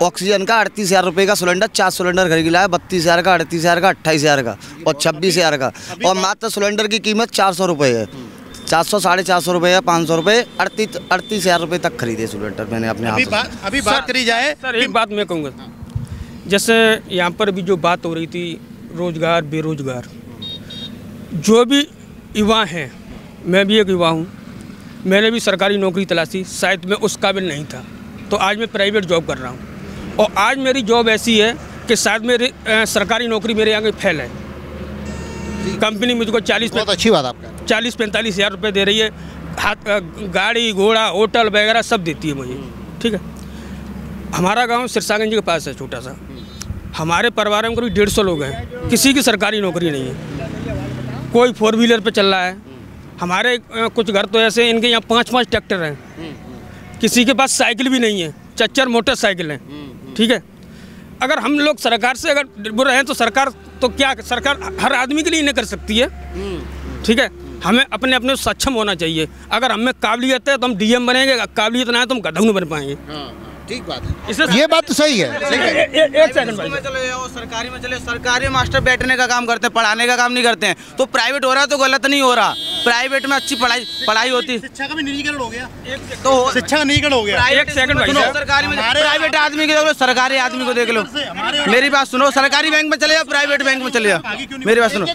ऑक्सीजन का 38,000 रुपए का सिलेंडर, 4 सिलेंडर खरीद लाया, 32,000 का, 38,000 का, 28,000 का और 26,000 का, और मात्र सिलेंडर की कीमत 400 रुपये है, 400 साढ़े 400 रुपये या 500 रुपये, 38,000 रुपये तक खरीदे सिलेंडर मैंने अपने हाथ से। अभी बात करी जाए सर, एक बात मैं कहूँगा, जैसे यहाँ पर भी जो बात हो रही थी रोजगार बेरोजगार, जो भी युवा हैं, मैं भी एक युवा हूँ, मैंने भी सरकारी नौकरी तलाशी, शायद मैं उस काबिल नहीं था, तो आज मैं प्राइवेट जॉब कर रहा हूँ, और आज मेरी जॉब ऐसी है कि शायद मेरी सरकारी नौकरी मेरे आगे फेल है। कंपनी मुझको 40-45 हज़ार रुपये दे रही है, गाड़ी घोड़ा होटल वगैरह सब देती है मुझे। ठीक है, हमारा गांव सिरसागंज के पास है छोटा सा, हमारे परिवार में करीब 150 लोग हैं, किसी की सरकारी नौकरी नहीं है, कोई 4 व्हीलर पे चल रहा है। हमारे कुछ घर तो ऐसे इनके यहाँ 5-5 ट्रैक्टर हैं, किसी के पास साइकिल भी नहीं है, 4 मोटरसाइकिल हैं। ठीक है, अगर हम लोग सरकार से अगर बुरे हैं तो सरकार तो क्या, सरकार हर आदमी के लिए नहीं कर सकती है। ठीक है, हमें अपने अपने सक्षम होना चाहिए। अगर हमें काबिलियत है तो हम DM बनेंगे, काबिलियत ना है तो हम गधऊ नहीं बन पाएंगे। ठीक बात है, ये बात तो सही है। एक सेकंड भाई, चले जाओ सरकारी में, चले सरकारी मास्टर बैठने का काम करते हैं, पढ़ाने का काम नहीं करते हैं, तो प्राइवेट हो रहा है तो गलत नहीं हो रहा, प्राइवेट में अच्छी पढ़ाई होती। शिक्षा का भी निजीकरण हो गया, तो शिक्षा का निजीकरण हो गया। एक सेकंड भाई, सरकारी में प्राइवेट आदमी को देख लो, सरकारी आदमी को देख लो, मेरी बात सुनो, सरकारी बैंक में चले जाओ, प्राइवेट बैंक में चले जाओ, मेरी बात सुनो,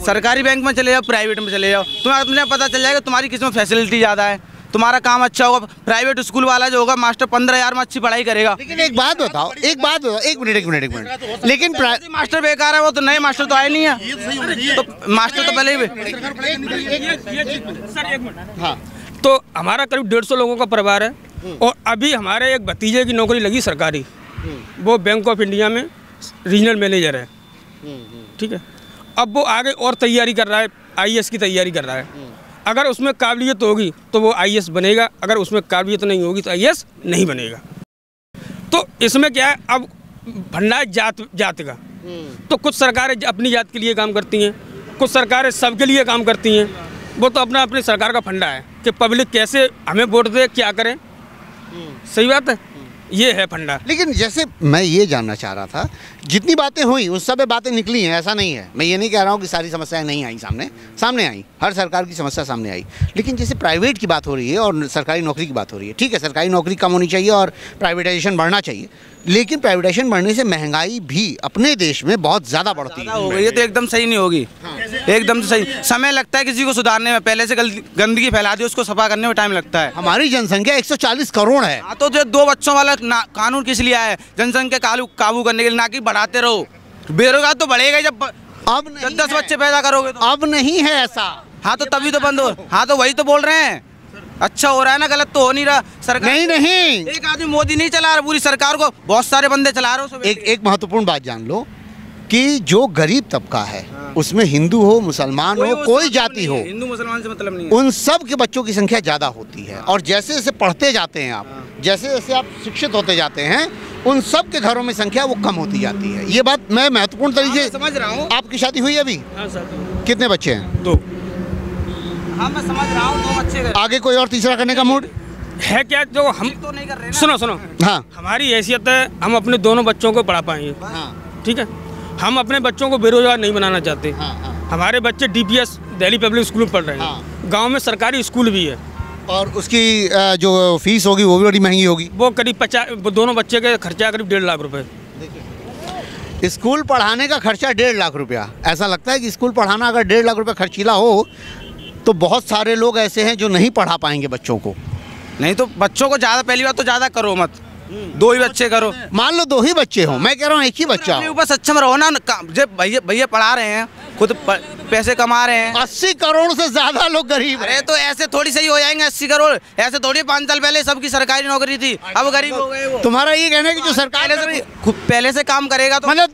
सरकारी बैंक में चले जाओ, प्राइवेट में चले जाओ, तुम्हें अपने पता चल जाएगा तुम्हारी किसमें फैसिलिटी ज़्यादा है, तुम्हारा काम अच्छा होगा। प्राइवेट स्कूल वाला जो होगा मास्टर 15,000 में अच्छी पढ़ाई करेगा। लेकिन एक बात बताओ, एक मिनट, लेकिन मास्टर बेकार है, वो तो नए मास्टर तो आए नहीं है, तो मास्टर तो पहले ही। सर एक मिनट, हाँ, तो हमारा करीब 150 लोगों का परिवार है, और अभी हमारे एक भतीजे की नौकरी लगी सरकारी, वो बैंक ऑफ इंडिया में रीजनल मैनेजर है। ठीक है, अब वो आगे और तैयारी कर रहा है, IAS की तैयारी कर रहा है। अगर उसमें काबिलियत होगी तो वो IAS बनेगा, अगर उसमें काबिलियत नहीं होगी तो IAS नहीं बनेगा। तो इसमें क्या है, अब भंडा जात का, तो कुछ सरकारें अपनी जात के लिए काम करती हैं, कुछ सरकारें सबके लिए काम करती हैं, वो तो अपनी सरकार का फंडा है कि पब्लिक कैसे हमें वोट दे, क्या करें। सही बात है, ये है फंडा। लेकिन जैसे मैं ये जानना चाह रहा था, जितनी बातें हुई उस सब बातें निकली हैं, ऐसा नहीं है, मैं ये नहीं कह रहा हूँ कि सारी समस्याएं नहीं आई, सामने आई, हर सरकार की समस्या सामने आई। लेकिन जैसे प्राइवेट की बात हो रही है और सरकारी नौकरी की बात हो रही है, ठीक है, सरकारी नौकरी कम होनी चाहिए और प्राइवेटाइजेशन बढ़ना चाहिए, लेकिन प्राइवेटाइजेशन बढ़ने से महंगाई भी अपने देश में बहुत ज़्यादा बढ़ती है। ये तो एकदम सही नहीं होगी, एकदम तो सही, समय लगता है किसी को सुधारने में, पहले से गंदगी फैला दी उसको सफा करने में टाइम लगता है। हमारी जनसंख्या 140 करोड़ है, तो जो 2 बच्चों वाला कानून किस लिए आया है? जनसंख्या काबू करने के लिए, ना कि बढ़ाते रहो। बेरोजगार तो बढ़ेगा जब अब 10 बच्चे पैदा करोगे तो। अब नहीं है ऐसा। हाँ तो तभी तो बंद हो, हाँ तो वही तो बोल रहे हैं, अच्छा हो रहा है ना, गलत तो हो नहीं रहा। सरकार नहीं, एक आदमी मोदी नहीं चला रहा पूरी सरकार को, बहुत सारे बंदे चला रहे हो। एक महत्वपूर्ण बात जान लो कि जो गरीब तबका है, उसमें हिंदू हो, मुसलमान हो, कोई जाति हो, हिंदू मुसलमान से मतलब नहीं है, उन सब के बच्चों की संख्या ज़्यादा होती है, और जैसे जैसे पढ़ते जाते हैं आप, जैसे जैसे आप शिक्षित होते जाते हैं, उन सब के घरों में संख्या वो कम होती जाती है। ये बात मैं महत्वपूर्ण तरीके से समझ रहा हूँ। आपकी शादी हुई अभी? हाँ सर। कितने बच्चे हैं? 2। हाँ मैं समझ रहा हूँ, 2 बच्चे। आगे कोई और तीसरा करने का मूड? है क्या, जो हम तो नहीं कर रहे हैं। सुनो सुनो, हाँ, हमारी हैसियत है, हम अपने दोनों बच्चों को पढ़ा पाएंगे। हाँ, ठीक है, हम अपने बच्चों को बेरोजगार नहीं बनाना चाहते। हाँ, हाँ, हमारे बच्चे DPS दिल्ली पब्लिक स्कूल में पढ़ रहे हैं। हाँ। गांव में सरकारी स्कूल भी है, और उसकी जो फीस होगी वो भी बड़ी महंगी होगी। वो करीब 50, दोनों बच्चे का खर्चा करीब 1.5 लाख रुपए। स्कूल पढ़ाने का खर्चा 1.5 लाख रुपया। ऐसा लगता है कि स्कूल पढ़ाना अगर 1.5 लाख रुपया खर्चीला हो तो बहुत सारे लोग ऐसे हैं जो नहीं पढ़ा पाएंगे बच्चों को। नहीं तो बच्चों को ज़्यादा, पहली बात तो ज़्यादा करो मत, 2 ही बच्चे करो। मान लो 2 ही बच्चे हों, मैं कह रहा हूँ 1 ही बच्चा अपने हो। ऊपर सक्षम रहो ना। जब भैया पढ़ा रहे हैं, खुद पैसे कमा रहे हैं। 80 करोड़ से ज्यादा लोग गरीब हैं। अरे तो ऐसे थोड़ी सही हो जाएंगे 80 करोड़, ऐसे थोड़ी। 5 साल पहले सबकी सरकारी नौकरी थी, अब गरीब हो गए वो। तुम्हारा ये कहना है कि जो सरकार पहले से काम करेगा तो मतलब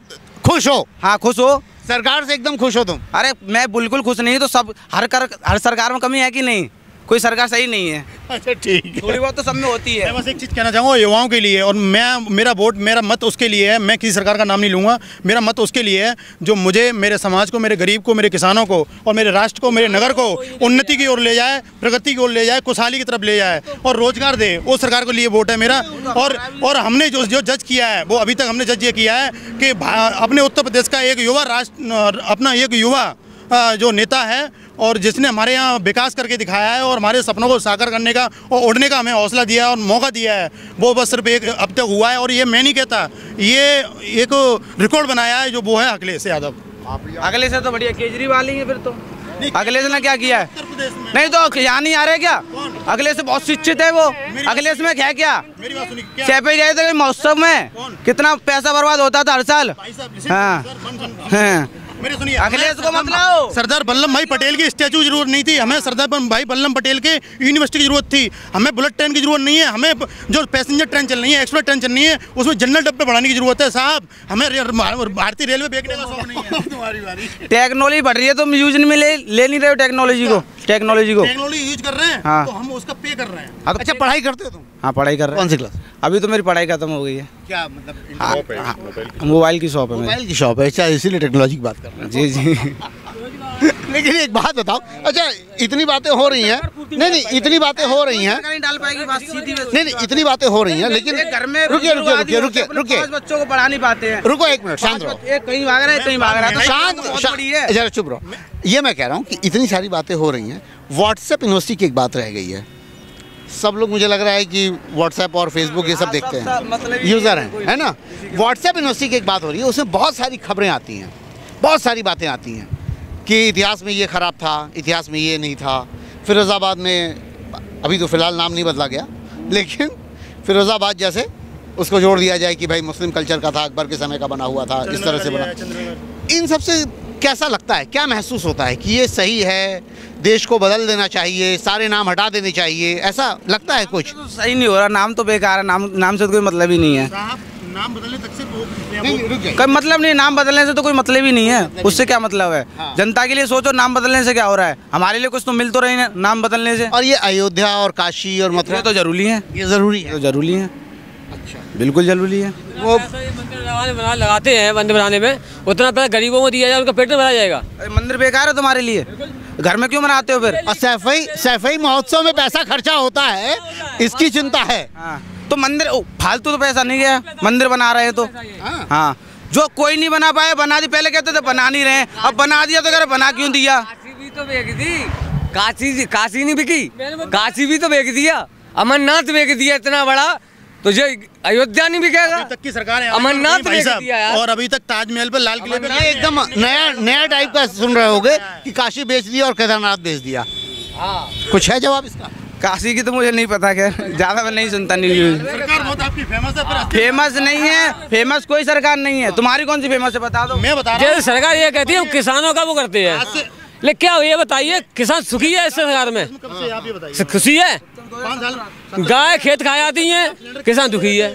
खुश हो? हाँ खुश हो, सरकार से एकदम खुश हो तुम? अरे मैं बिल्कुल खुश नहीं। तो सब हर सरकार में कमी है कि नहीं? कोई सरकार सही नहीं है। अच्छा ठीक है, थोड़ी बहुत तो सब में होती है। मैं बस एक चीज़ कहना चाहूँगा युवाओं के लिए, और मेरा मत उसके लिए है। मैं किसी सरकार का नाम नहीं लूँगा, मेरा मत उसके लिए है जो मुझे, मेरे समाज को, मेरे गरीब को, मेरे किसानों को और मेरे राष्ट्र को, मेरे नगर को उन्नति की ओर ले जाए, प्रगति की ओर ले जाए, खुशहाली की तरफ ले जाए और रोजगार दे। वो सरकार के लिए वोट है मेरा। और हमने जो जज किया है, वो अभी तक हमने जज ये किया है कि अपने उत्तर प्रदेश का एक युवा अपना एक युवा जो नेता है और जिसने हमारे यहाँ विकास करके दिखाया है और हमारे सपनों को साकार करने का और उड़ने का हमें हौसला दिया है और मौका दिया है, वो बस सिर्फ एक अब तक हुआ है। और ये मैं नहीं कहता, ये एक रिकॉर्ड बनाया है जो वो है अखिलेश यादव। अखिलेश से तो बढ़िया केजरीवाल ही है फिर तो। अखिलेश ने क्या किया है? नहीं तो यहाँ नहीं आ रहे क्या? अखिलेश से बहुत शिक्षित है वो। अखिलेश में क्या चैपे गए थे महोत्सव में, कितना पैसा बर्बाद होता था हर साल। हाँ मेरी सुनिए, अखिलेश को मत लाओ। सरदार वल्लभ भाई पटेल की स्टैचू की जरूरत नहीं थी, हमें सरदार भाई वल्लभ पटेल के यूनिवर्सिटी की जरूरत थी। हमें बुलेट ट्रेन की जरूरत नहीं है, हमें जो पैसेंजर ट्रेन चल रही है, एक्सप्रेस ट्रेन चल रही है, उसमें जनरल डब्बे बढ़ाने की जरूरत है साहब। हमें भारतीय रेलवे बेचने का शौक नहीं है। तुम्हारी बारी। टेक्नोलॉजी बढ़ रही है, तुम यूज में ले नहीं रहे हो टेक्नोलॉजी को। टेक्नोलॉजी यूज कर रहे हैं। हाँ। तो हम उसका पे कर रहे हैं। अच्छा पढ़ाई करते हो तुम? हाँ पढ़ाई कर रहे हैं। कौन सी क्लास? अभी तो मेरी पढ़ाई खत्म हो गई है। क्या मतलब? मोबाइल की शॉप है। मोबाइल की शॉप है, अच्छा इसीलिए टेक्नोलॉजी की बात कर रहे हैं। जी जी। लेकिन एक बात बताओ, अच्छा इतनी बातें हो रही हैं, नहीं इतनी बातें हो रही हैं, नहीं इतनी बातें हो रही हैं, लेकिन घर में रुकिए बच्चों को पढ़ा नहीं पाते हैं। रुको 1 मिनट, शांत रहो। कहीं भाग रहा है, कहीं भाग रहा है, शांत जरा चुप रहो। ये मैं कह रहा हूँ कि इतनी सारी बातें हो रही हैं, व्हाट्सएप यूनिवर्सिटी की एक बात रह गई है। सब लोग मुझे लग रहा है कि व्हाट्सएप और फेसबुक ये सब देखते हैं, यूज़र हैं, है ना। व्हाट्सएप यूनिवर्सिटी की एक बात हो रही है, उसमें बहुत सारी खबरें आती हैं, बहुत सारी बातें आती हैं कि इतिहास में ये ख़राब था, इतिहास में ये नहीं था। फिरोज़ाबाद में अभी तो फ़िलहाल नाम नहीं बदला गया, लेकिन फिरोज़ाबाद जैसे उसको जोड़ दिया जाए कि भाई मुस्लिम कल्चर का था, अकबर के समय का बना हुआ था, इस तरह से बना। इन सब से कैसा लगता है, क्या महसूस होता है कि ये सही है, देश को बदल देना चाहिए, सारे नाम हटा देने चाहिए, ऐसा लगता है कुछ? तो सही नहीं हो रहा, नाम तो बेकार है, नाम से तो कोई मतलब ही नहीं है। नाम बदलने तक से कोई मतलब नहीं, नाम बदलने से तो कोई मतलब ही नहीं है, उससे क्या मतलब है? हाँ। जनता के लिए सोचो, नाम बदलने से क्या हो रहा है? हमारे लिए कुछ तो मिल तो रही है नाम बदलने से। और ये अयोध्या और काशी और मथुरा तो जरूरी है, ये ज़रूरी है, तो जरूरी है। अच्छा बिल्कुल जरूरी है। वो लगाते हैं मंदिर बनाने में, उतना पैसा गरीबों को दिया जाए, उनका पेट में भरा जाएगा। मंदिर बेकार है तुम्हारे लिए, घर में क्यों बनाते हो फिर? और सैफई महोत्सव में पैसा खर्चा होता है, इसकी चिंता है। तो मंदिर फालतू तो पैसा नहीं गया, मंदिर बना रहे हैं तो। हाँ जो कोई नहीं बना पाया, बना दी। पहले कहते थे बना नहीं रहे, अब बना दिया तो कह रहे बना क्यों दिया? काशी भी तो बेच दी, काशी नहीं बिकी, काशी भी तो बेच दिया, अमरनाथ बेच दिया इतना बड़ा, तो जो अयोध्या नहीं बिकेगा। अभी तक की सरकार है, अमरनाथ बेच दिया यार। और अभी तक ताजमहल पर, लाल किले पे एकदम नया टाइप का सुन रहे होगे कि काशी बेच दिया और केदारनाथ बेच दिया। कुछ है जवाब इसका? काशी की तो मुझे नहीं पता, खैर ज्यादा मैं नहीं सुनता न्यूज़। सरकार बहुत आपकी फेमस है। फेमस नहीं है, फेमस कोई सरकार नहीं है। तुम्हारी कौन सी फेमस है बता दो। मैं बता रहा हूँ, सरकार ये कहती है किसानों का वो करते हैं, लेकिन क्या ये बताइए किसान सुखी है इस सरकार में? खुशी है? गाय खेत खाए आती हैं, किसान दुखी है।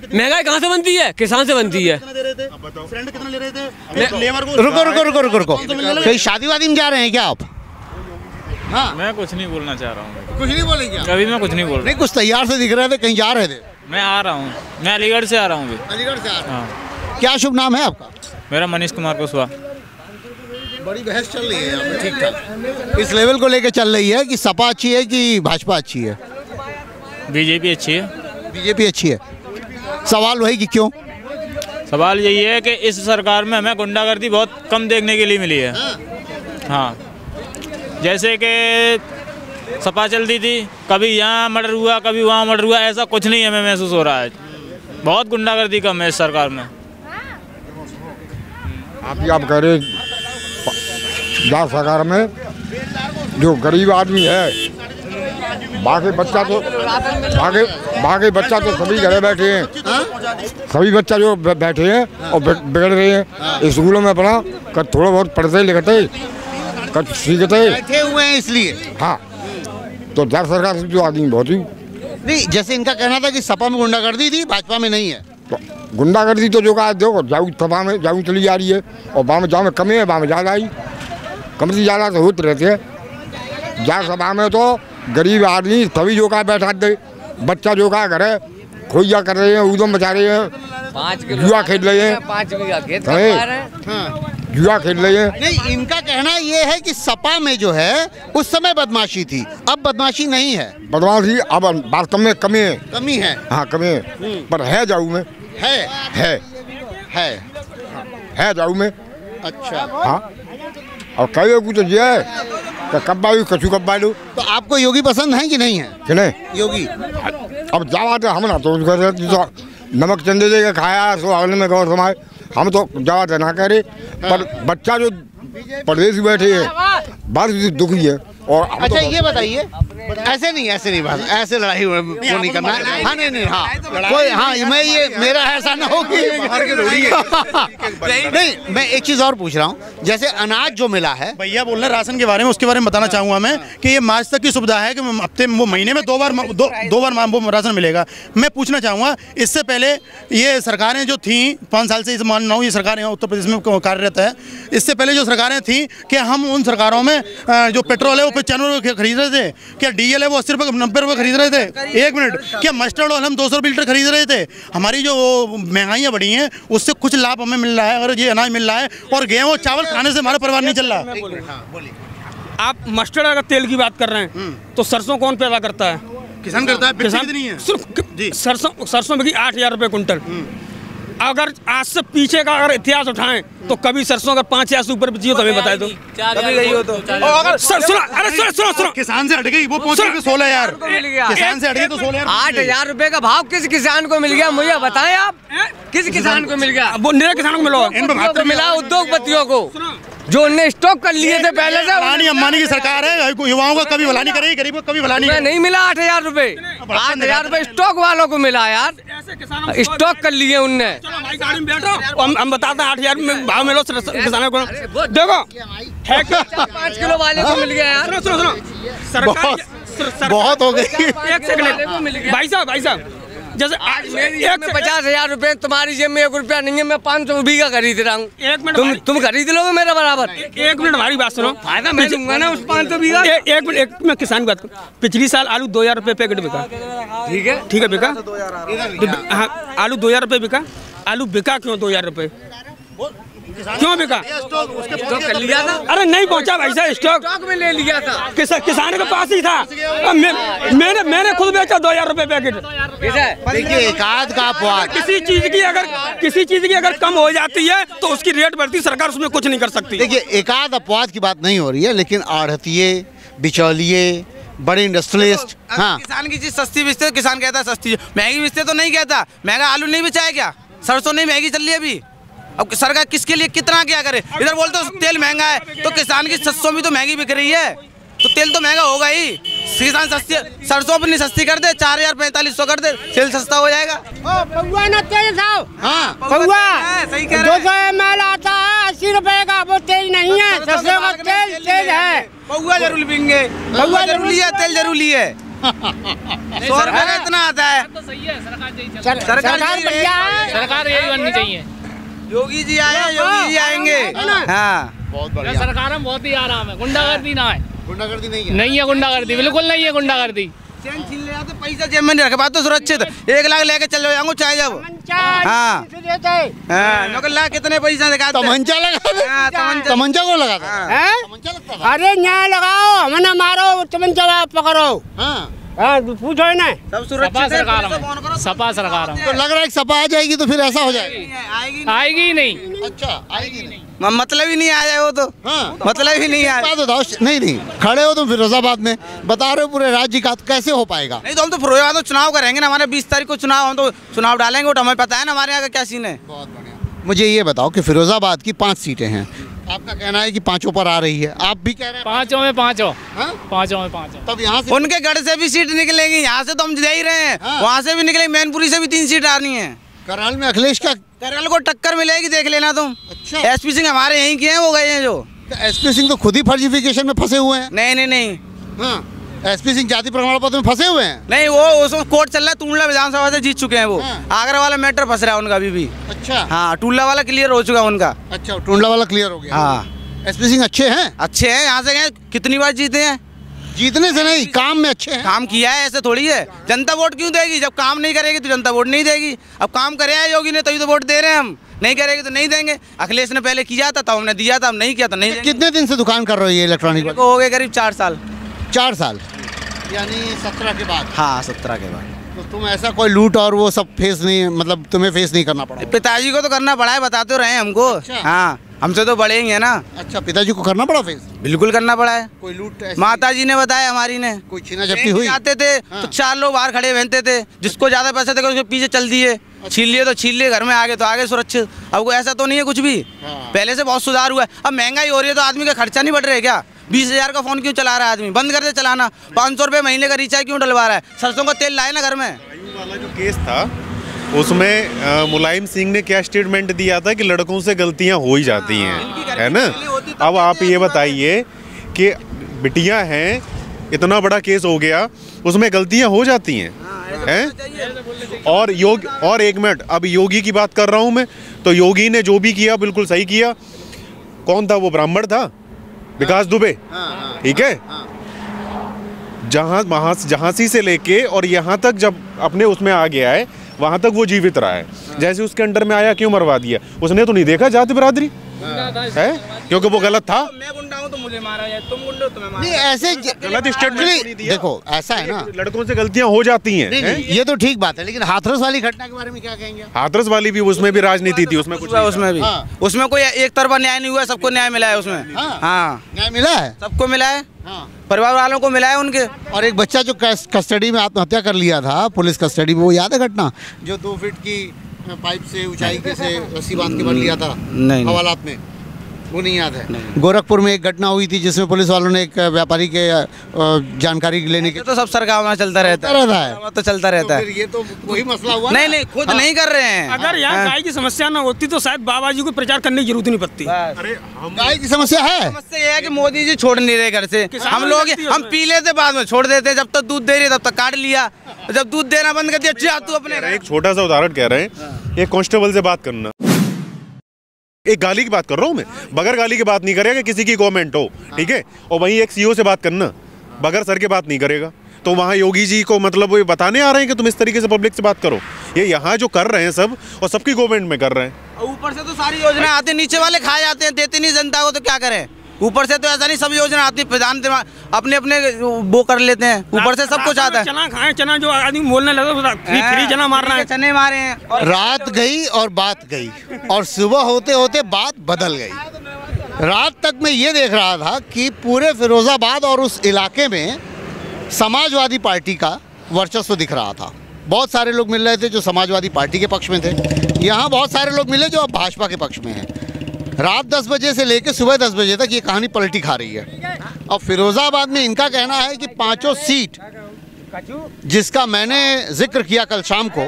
महंगाई कहाँ से बनती है? किसान से बनती है। रुको, कहीं शादी वादी में जा रहे हैं क्या आप? हाँ मैं कुछ नहीं बोलना चाह रहा हूँ। कुछ नहीं बोलेंगे? अभी मैं कुछ नहीं बोल रहा। नहीं कुछ तैयार से दिख रहे थे, कहीं जा रहे थे? मैं आ रहा हूँ, मैं अलीगढ़ से आ रहा हूँ। अलीगढ़ से आ रहा हूँ। क्या शुभ नाम है आपका? मेरा मनीष कुमार कुशवाहा। बड़ी बहस चल रही है यहाँ पे, ठीक ठाक इस लेवल को लेके चल रही है कि सपा अच्छी है कि भाजपा अच्छी है? बीजेपी अच्छी है। बीजेपी अच्छी है। सवाल वही कि क्यों? सवाल यही है कि इस सरकार में हमें गुंडागर्दी बहुत कम देखने के लिए मिली है। हाँ, जैसे कि सपा चलती थी, कभी यहाँ मर्डर हुआ, कभी वहाँ मर्डर हुआ, ऐसा कुछ नहीं हमें महसूस हो रहा है। बहुत गुंडागर्दी कम है इस सरकार में। आप कह रहे जा सरकार में जो गरीब आदमी है, बाकी बच्चा तो सभी घरे बैठे हैं, सभी बच्चा जो बैठे हैं और बिगड़ रहे हैं स्कूलों में अपना कर थोड़ा बहुत पढ़ते लिखते कर सीखते बैठे हुए हैं इसलिए। हाँ, तो जा सरकार से जो आदमी बहुत ही नहीं, जैसे इनका कहना था कि सपा में गुंडागर्दी थी, भाजपा में नहीं है। तो गुंडागर्दी तो जो कहा देखो जाऊ सपा में जाऊ चली जा रही है और वहाँ में जहाँ में कमी है वहाँ में ज़्यादा आई, कम से ज़्यादा तो होते रहते हैं। जा सभा में तो गरीब आदमी सभी जो का बैठा दे, बच्चा जो का घर है खोइया कर रहे हैं, उदम बचा रहे हैं, जुआ खेल रहे हैं, जुआ खेल रहे हैं। नहीं, इनका कहना ये है कि सपा में जो है उस समय बदमाशी थी, अब बदमाशी नहीं है। बदमाशी अब वास्तव में कमी है। कमी है? हाँ, कमी है, पर है जाऊ में है जाऊ में। अच्छा। हाँ, और कई कुछ तो ये है तो कब्बा भी कछु कब्बा लो। तो आपको योगी पसंद है कि नहीं है? कि नहीं योगी अब जावा तो हम ना तो नमक चंदे दे के खाया सो हवले में गौर समाए, हम तो जावा तो ना कह रहे, पर बच्चा जो प्रदेश बैठे हैं बात दुखी है। और अच्छा ये बताइए, ऐसे नहीं बात, ऐसे लड़ाई वो नहीं करना। हाँ नहीं हाँ कोई, हाँ मैं ये मेरा ऐसा ना हो कि नहीं। मैं एक चीज़ और पूछ रहा हूँ, जैसे अनाज जो मिला है, भैया बोल रहे हैं राशन के बारे में, उसके बारे में बताना चाहूँगा मैं कि ये मार्च तक की सुविधा है कि हफ्ते वो महीने में दो बार राशन मिलेगा। मैं पूछना चाहूँगा, इससे पहले ये सरकारें जो थी 5 साल से, इस मान रहा हूँ ये सरकार यहाँ उत्तर प्रदेश में कार्यरत है, इससे पहले जो सरकारें थी कि हम उन सरकारों में जो पेट्रोल है वो 95 रुपये खरीद रहे थे, क्या डीजल है वो 80 रुपये 90 रुपये खरीद रहे थे। एक मिनट, क्या मस्टर्ड ऑयल हम 200 रुपये लीटर खरीद रहे थे। हमारी जो महंगाइयाँ बढ़ी हैं उससे कुछ लाभ हमें मिल रहा है, अगर ये अनाज मिल रहा है, और गेहूँ और चावल खाने से हमारा परिवार नहीं चल रहा। आप मस्टर्ड अगर तेल की बात कर रहे हैं तो सरसों कौन पैदा करता है? किसान करता है। किसान नहीं है, सिर्फ सरसों बिकी 8,000 रुपये कुंटल। अगर आज से पीछे का अगर इतिहास उठाएं तो कभी सरसों अगर 5,000 से ऊपर बिकी हो तो हमें बताए दो। कभी गई हो तो अगर सुनो किसान से हट गई वो पहुंच गई 16,000, किसान से हट गई तो 16,000। 8,000 रुपए का भाव किस किसान को मिल गया, मुझे बताएं आप, किस किसान को मिल गया? वो निरे किसानों को मिला, मिला उद्योगपतियों को जो उनने स्टॉक कर लिए थे पहले से। अडानी अंबानी की सरकार है, युवाओं को कभी भला नहीं करेगी, गरीब को कभी भला नहीं मिला। 8,000 रुपए 8,000 रुपए स्टॉक वालों को मिला यार, स्टॉक कर लिए उनने। हम बताते हैं 8,000 में भाव मिलो किसानों को। देखो 5 किलो वाले को मिल गया यार। सुनो बहुत हो गई। एक सेकंड भाई साहब, जैसे आज मेरी जेब में 50,000 रुपए, तुम्हारी जेब में 1 रुपया नहीं है, मैं 500 बीघा खरीद रहा हूँ। एक मिनट, तुम खरीद लोगे मेरे बराबर? एक मिनट हमारी बात सुनो, फायदा मैं दूंगा ना उस 500 बीघा। एक मिनट, मैं किसान की बात करूँ। पिछली साल आलू 2,000 रुपये पैकेट बिका, ठीक है बिका। हाँ, आलू 2,000 रुपये बिका। आलू बिका क्यों 2,000 रुपये? क्यों बिका? स्टॉक कर लिया था। अरे नहीं पहुंचा भाई साहब, स्टॉक में ले लिया था, किसान के पास ही था। मैंने खुद बेचा 2,000 रुपये पैकेट। देखिए एकाध का अपवाद, किसी चीज की अगर कम हो जाती है तो उसकी रेट बढ़ती, सरकार उसमें कुछ नहीं कर सकती। देखिए एकाध अपवाद की बात नहीं हो रही है, लेकिन आढ़तिये, बिचौलिए, बड़े इंडस्ट्रियलिस्ट, हाँ किसान की चीज सस्ती बेचते तो किसान कहता है सस्ती, महंगी बेचते तो नहीं कहता। महंगा आलू नहीं बेचा क्या? सरसों नहीं महंगी चल रही है अभी। अब सरकार किसके लिए कितना क्या करे? इधर बोलते हो तेल महंगा है तो किसान की सरसों भी तो महंगी बिक रही है, तो तेल तो महंगा होगा ही। किसान सस्ती, सरसों अपनी सस्ती कर दे, 4,000-4,500 कर दे, तेल सस्ता हो जाएगा। पौवा ना तेल साहब, हाँ पौवा सही कह रहे हैं। 200 ml आता है 80 रुपए का, वो तेल नहीं है, सरसों का तेल है। पौवा जरूर पीएंगे, पौवा जरूरी है, तेल जरूरी है। 100 रुपए का इतना आता है। सरकार बढ़िया है, सरकार यही बननी चाहिए। योगी जी आए, योगी जी आएंगे। हाँ बहुत बढ़िया। सरकार में बहुत ही आराम है, गुंडागर्दी ना है। गुंडागर्दी नहीं है, नहीं है गुंडागर्दी, बिल्कुल नहीं है गुंडागर्दी। चैन छीन ले जाते, पैसा जेब में नहीं रखे, बात तो सुरक्षित। 1 लाख लेके चल जाओ चाहे जब। हाँ नौकर लाख कितने पैसा दिखाते? तमंचा लगा, तमंचा को लगाता है? अरे यहाँ लगाओ, हमने मारो, तमंचा पकड़ो। हाँ पूछो ही ना। सब सपा सरकार में, सपा सरकार में। तो लग रहा है कि सपा आ जाएगी तो फिर ऐसा हो जाएगा। आएगी ही नहीं। अच्छा आएगी नहीं, मतलब ही नहीं आया वो तो। हाँ। मतलब ही नहीं आया। बात बताओ। नहीं खड़े हो तुम फिरोजाबाद में, बता रहे हो पूरे राज्य का, कैसे हो पाएगा? नहीं तो हम तो फिरोजाबाद में चुनाव करेंगे ना, हमारे 20 तारीख को चुनाव, हम तो चुनाव डालेंगे, वो हमें पता है ना हमारे यहाँ का क्या सीन है। बहुत बढ़िया। मुझे ये बताओ कि फिरोजाबाद की 5 सीटें हैं, आपका कहना है कि 5 पर आ रही है, आप भी कह रहे हैं 5 में 5। हाँ? 5 में 5। तब यहाँ से उनके गढ़ से भी सीट निकलेगी, यहाँ से तो हम दे ही रहे हैं। हाँ? वहाँ से भी निकलेगी, मैनपुरी से भी 3 सीट आनी है। करहल में अखिलेश का, करहल को टक्कर मिलेगी, देख लेना तुम। अच्छा। एसपी सिंह हमारे यहीं के हैं, वो गए हैं जो। एसपी सिंह तो खुद ही फर्जिफिकेशन में फंसे हुए हैं। नहीं। हाँ, एसपी सिंह जाति प्रमाण पत्र में फंसे हुए हैं। नहीं, वो उसको कोर्ट चल रहा है, टूंडला विधानसभा से जीत चुके हैं वो। हाँ। आगरा वाला मैटर फंस रहा है उनका अभी भी। अच्छा। हाँ, टूंडला वाला क्लियर हो चुका उनका। अच्छा, टूंडला वाला क्लियर हो गया। हाँ। एसपी सिंह अच्छे हैं? अच्छे हैं, यहाँ से गए कितनी बार जीते हैं। जीतने से नहीं, काम में अच्छे हैं। काम किया है, ऐसे थोड़ी है। जनता वोट क्यों देगी? जब काम नहीं करेगी तो जनता वोट नहीं देगी। अब काम करे है योगी ने, तभी तो वोट दे रहे हैं हम। नहीं करेगी तो नहीं देंगे। अखिलेश ने पहले किया था तब हमने दिया था, हम नहीं किया तो नहीं। कितने दिन से दुकान कर रहे हो ये इलेक्ट्रॉनिक? हो गए करीब 4 साल। 4 साल यानी 17 के बाद? हाँ, 17 के बाद। तो तुम ऐसा कोई लूट और वो सब फेस नहीं, मतलब तुम्हें फेस नहीं करना पड़ा? पिताजी को तो करना पड़ा है, बताते रहे हमको। अच्छा। हाँ, हमसे तो बड़े ही है ना। अच्छा, पिताजी को करना पड़ा फेस? बिल्कुल करना पड़ा है। कोई लूट? माता जी ने बताया, हमारी ने। कोई छीना झपटी हुई? आते थे तो 4 लोग बाहर खड़े रहते थे, जिसको ज्यादा पैसे थे उसके पीछे चल दिए। छीन लिए तो छीन लिए, घर में आगे तो आगे सुरक्षित। अब कोई ऐसा तो नहीं है कुछ भी। पहले से बहुत सुधार हुआ है। अब महंगाई हो रही है तो आदमी का खर्चा नहीं बढ़ रहा है क्या? 20,000 का फोन क्यों चला रहा है आदमी? बंद कर दे चलाना। 500 रुपये महीने का रिचार्ज क्यों डलवा रहा है? सरसों का तेल लाए ना घर में। वाला जो केस था उसमें मुलायम सिंह ने क्या स्टेटमेंट दिया था कि लड़कों से गलतियां हो ही जाती हैं, है ना। अब आप ये बताइए कि बिटियां हैं, इतना बड़ा केस हो गया, उसमें गलतियां हो जाती हैं, हैं? और 1 मिनट, अब योगी की बात कर रहा हूं मैं, तो योगी ने जो भी किया बिल्कुल सही किया। कौन था वो? ब्राह्मण था, विकास दुबे, ठीक है। जहांसी से लेके और यहाँ तक जब अपने उसमें आ गया है, वहाँ तक वो जीवित रहा है। जैसे उसके अंडर में आया, क्यों मरवा दिया? उसने तो नहीं देखा जाति बिरादरी है, क्योंकि वो गलत था। मैं गुंडा हूं तो मुझे मारा जाए, तुम गुंडे हो तो मैं मारा। नहीं, ऐसे गलत स्टेटमेंट देखो, ऐसा है ना, लड़कों से गलतियां हो जाती हैं। ये तो ठीक बात है, लेकिन हाथरस वाली घटना के बारे में क्या कहेंगे? हाथरस वाली भी, उसमें भी राजनीति थी, उसमें कुछ उसमें भी उसमें कोई एक तरफा न्याय नहीं हुआ, सबको न्याय मिला है उसमें। हाँ, न्याय मिला है, सबको मिला है। परिवार वालों को मिला है उनके। और एक बच्चा जो कस्टडी में आत्महत्या कर लिया था, पुलिस कस्टडी में, वो याद है घटना? जो 2 फीट की पाइप से ऊंचाई के से रस्सी बांध के भर लिया था हवालात में, वो नहीं याद है? गोरखपुर में एक घटना हुई थी जिसमें पुलिस वालों ने एक व्यापारी के जानकारी लेने के, तो सब सरकार में चलता रहता है, तो चलता रहता है। ये तो वही मसला हुआ। नहीं, खुद नहीं कर रहे हैं। अगर यहाँ गाय की समस्या ना होती तो शायद बाबा जी को प्रचार करने की जरूरत नहीं पड़ती। अरे गाय की समस्या है। समस्या ये है कि मोदी जी छोड़ नहीं रहे घर से। हम लोग हम पी लेते, बाद में छोड़ देते। जब तक दूध दे रही तब तक काट लिया, जब दूध देना बंद कर दिया तू अपने। एक छोटा सा उदाहरण कह रहे हैं, एक कांस्टेबल से बात करना, एक गाली की बात कर रहा हूँ मैं, बगैर गाली की बात नहीं करेगा, किसी की गवर्नमेंट हो, ठीक है। और वहीं एक सीओ से बात करना, बगैर सर के बात नहीं करेगा। तो वहाँ योगी जी को मतलब वो बताने आ रहे हैं कि तुम इस तरीके से पब्लिक से बात करो। ये यहाँ जो कर रहे हैं सब, और सबकी गवर्नमेंट में कर रहे हैं। ऊपर से तो सारी योजना आती, नीचे वाले खा जाते हैं, देते नहीं जनता को, तो क्या करें? ऊपर से तो ऐसा नहीं, सब योजना आती है, प्रधान अपने अपने वो कर लेते हैं, ऊपर से सब कुछ आता है। चना खाए, चना जो आदमी बोलने लगा फ्री चना मार रहा है, चने मारे हैं। रात गई और बात गई, और सुबह होते होते बात बदल गई। रात तक मैं ये देख रहा था कि पूरे फिरोजाबाद और उस इलाके में समाजवादी पार्टी का वर्चस्व दिख रहा था। बहुत सारे लोग मिल रहे थे जो समाजवादी पार्टी के पक्ष में थे, यहाँ बहुत सारे लोग मिले जो अब भाजपा के पक्ष में हैं। रात 10 बजे से लेकर सुबह 10 बजे तक ये कहानी पलटी खा रही है। और फिरोजाबाद में इनका कहना है कि 5 सीट जिसका मैंने जिक्र किया कल शाम को,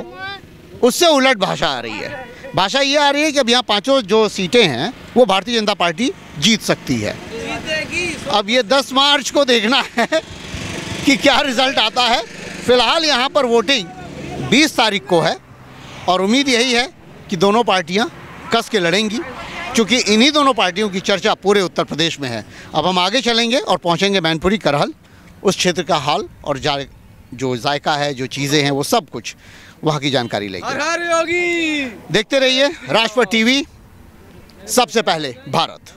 उससे उलट भाषा आ रही है। भाषा ये आ रही है कि अब यहाँ 5 जो सीटें हैं वो भारतीय जनता पार्टी जीत सकती है। अब ये 10 मार्च को देखना है कि क्या रिजल्ट आता है। फिलहाल यहाँ पर वोटिंग 20 तारीख को है, और उम्मीद यही है कि दोनों पार्टियाँ कस के लड़ेंगी, क्योंकि इन्हीं दोनों पार्टियों की चर्चा पूरे उत्तर प्रदेश में है। अब हम आगे चलेंगे और पहुंचेंगे मैनपुरी, करहल, उस क्षेत्र का हाल और जो जायका है, जो चीज़ें हैं, वो सब कुछ वहाँ की जानकारी लेंगे। देखते रहिए राजपथ टीवी, सबसे पहले भारत।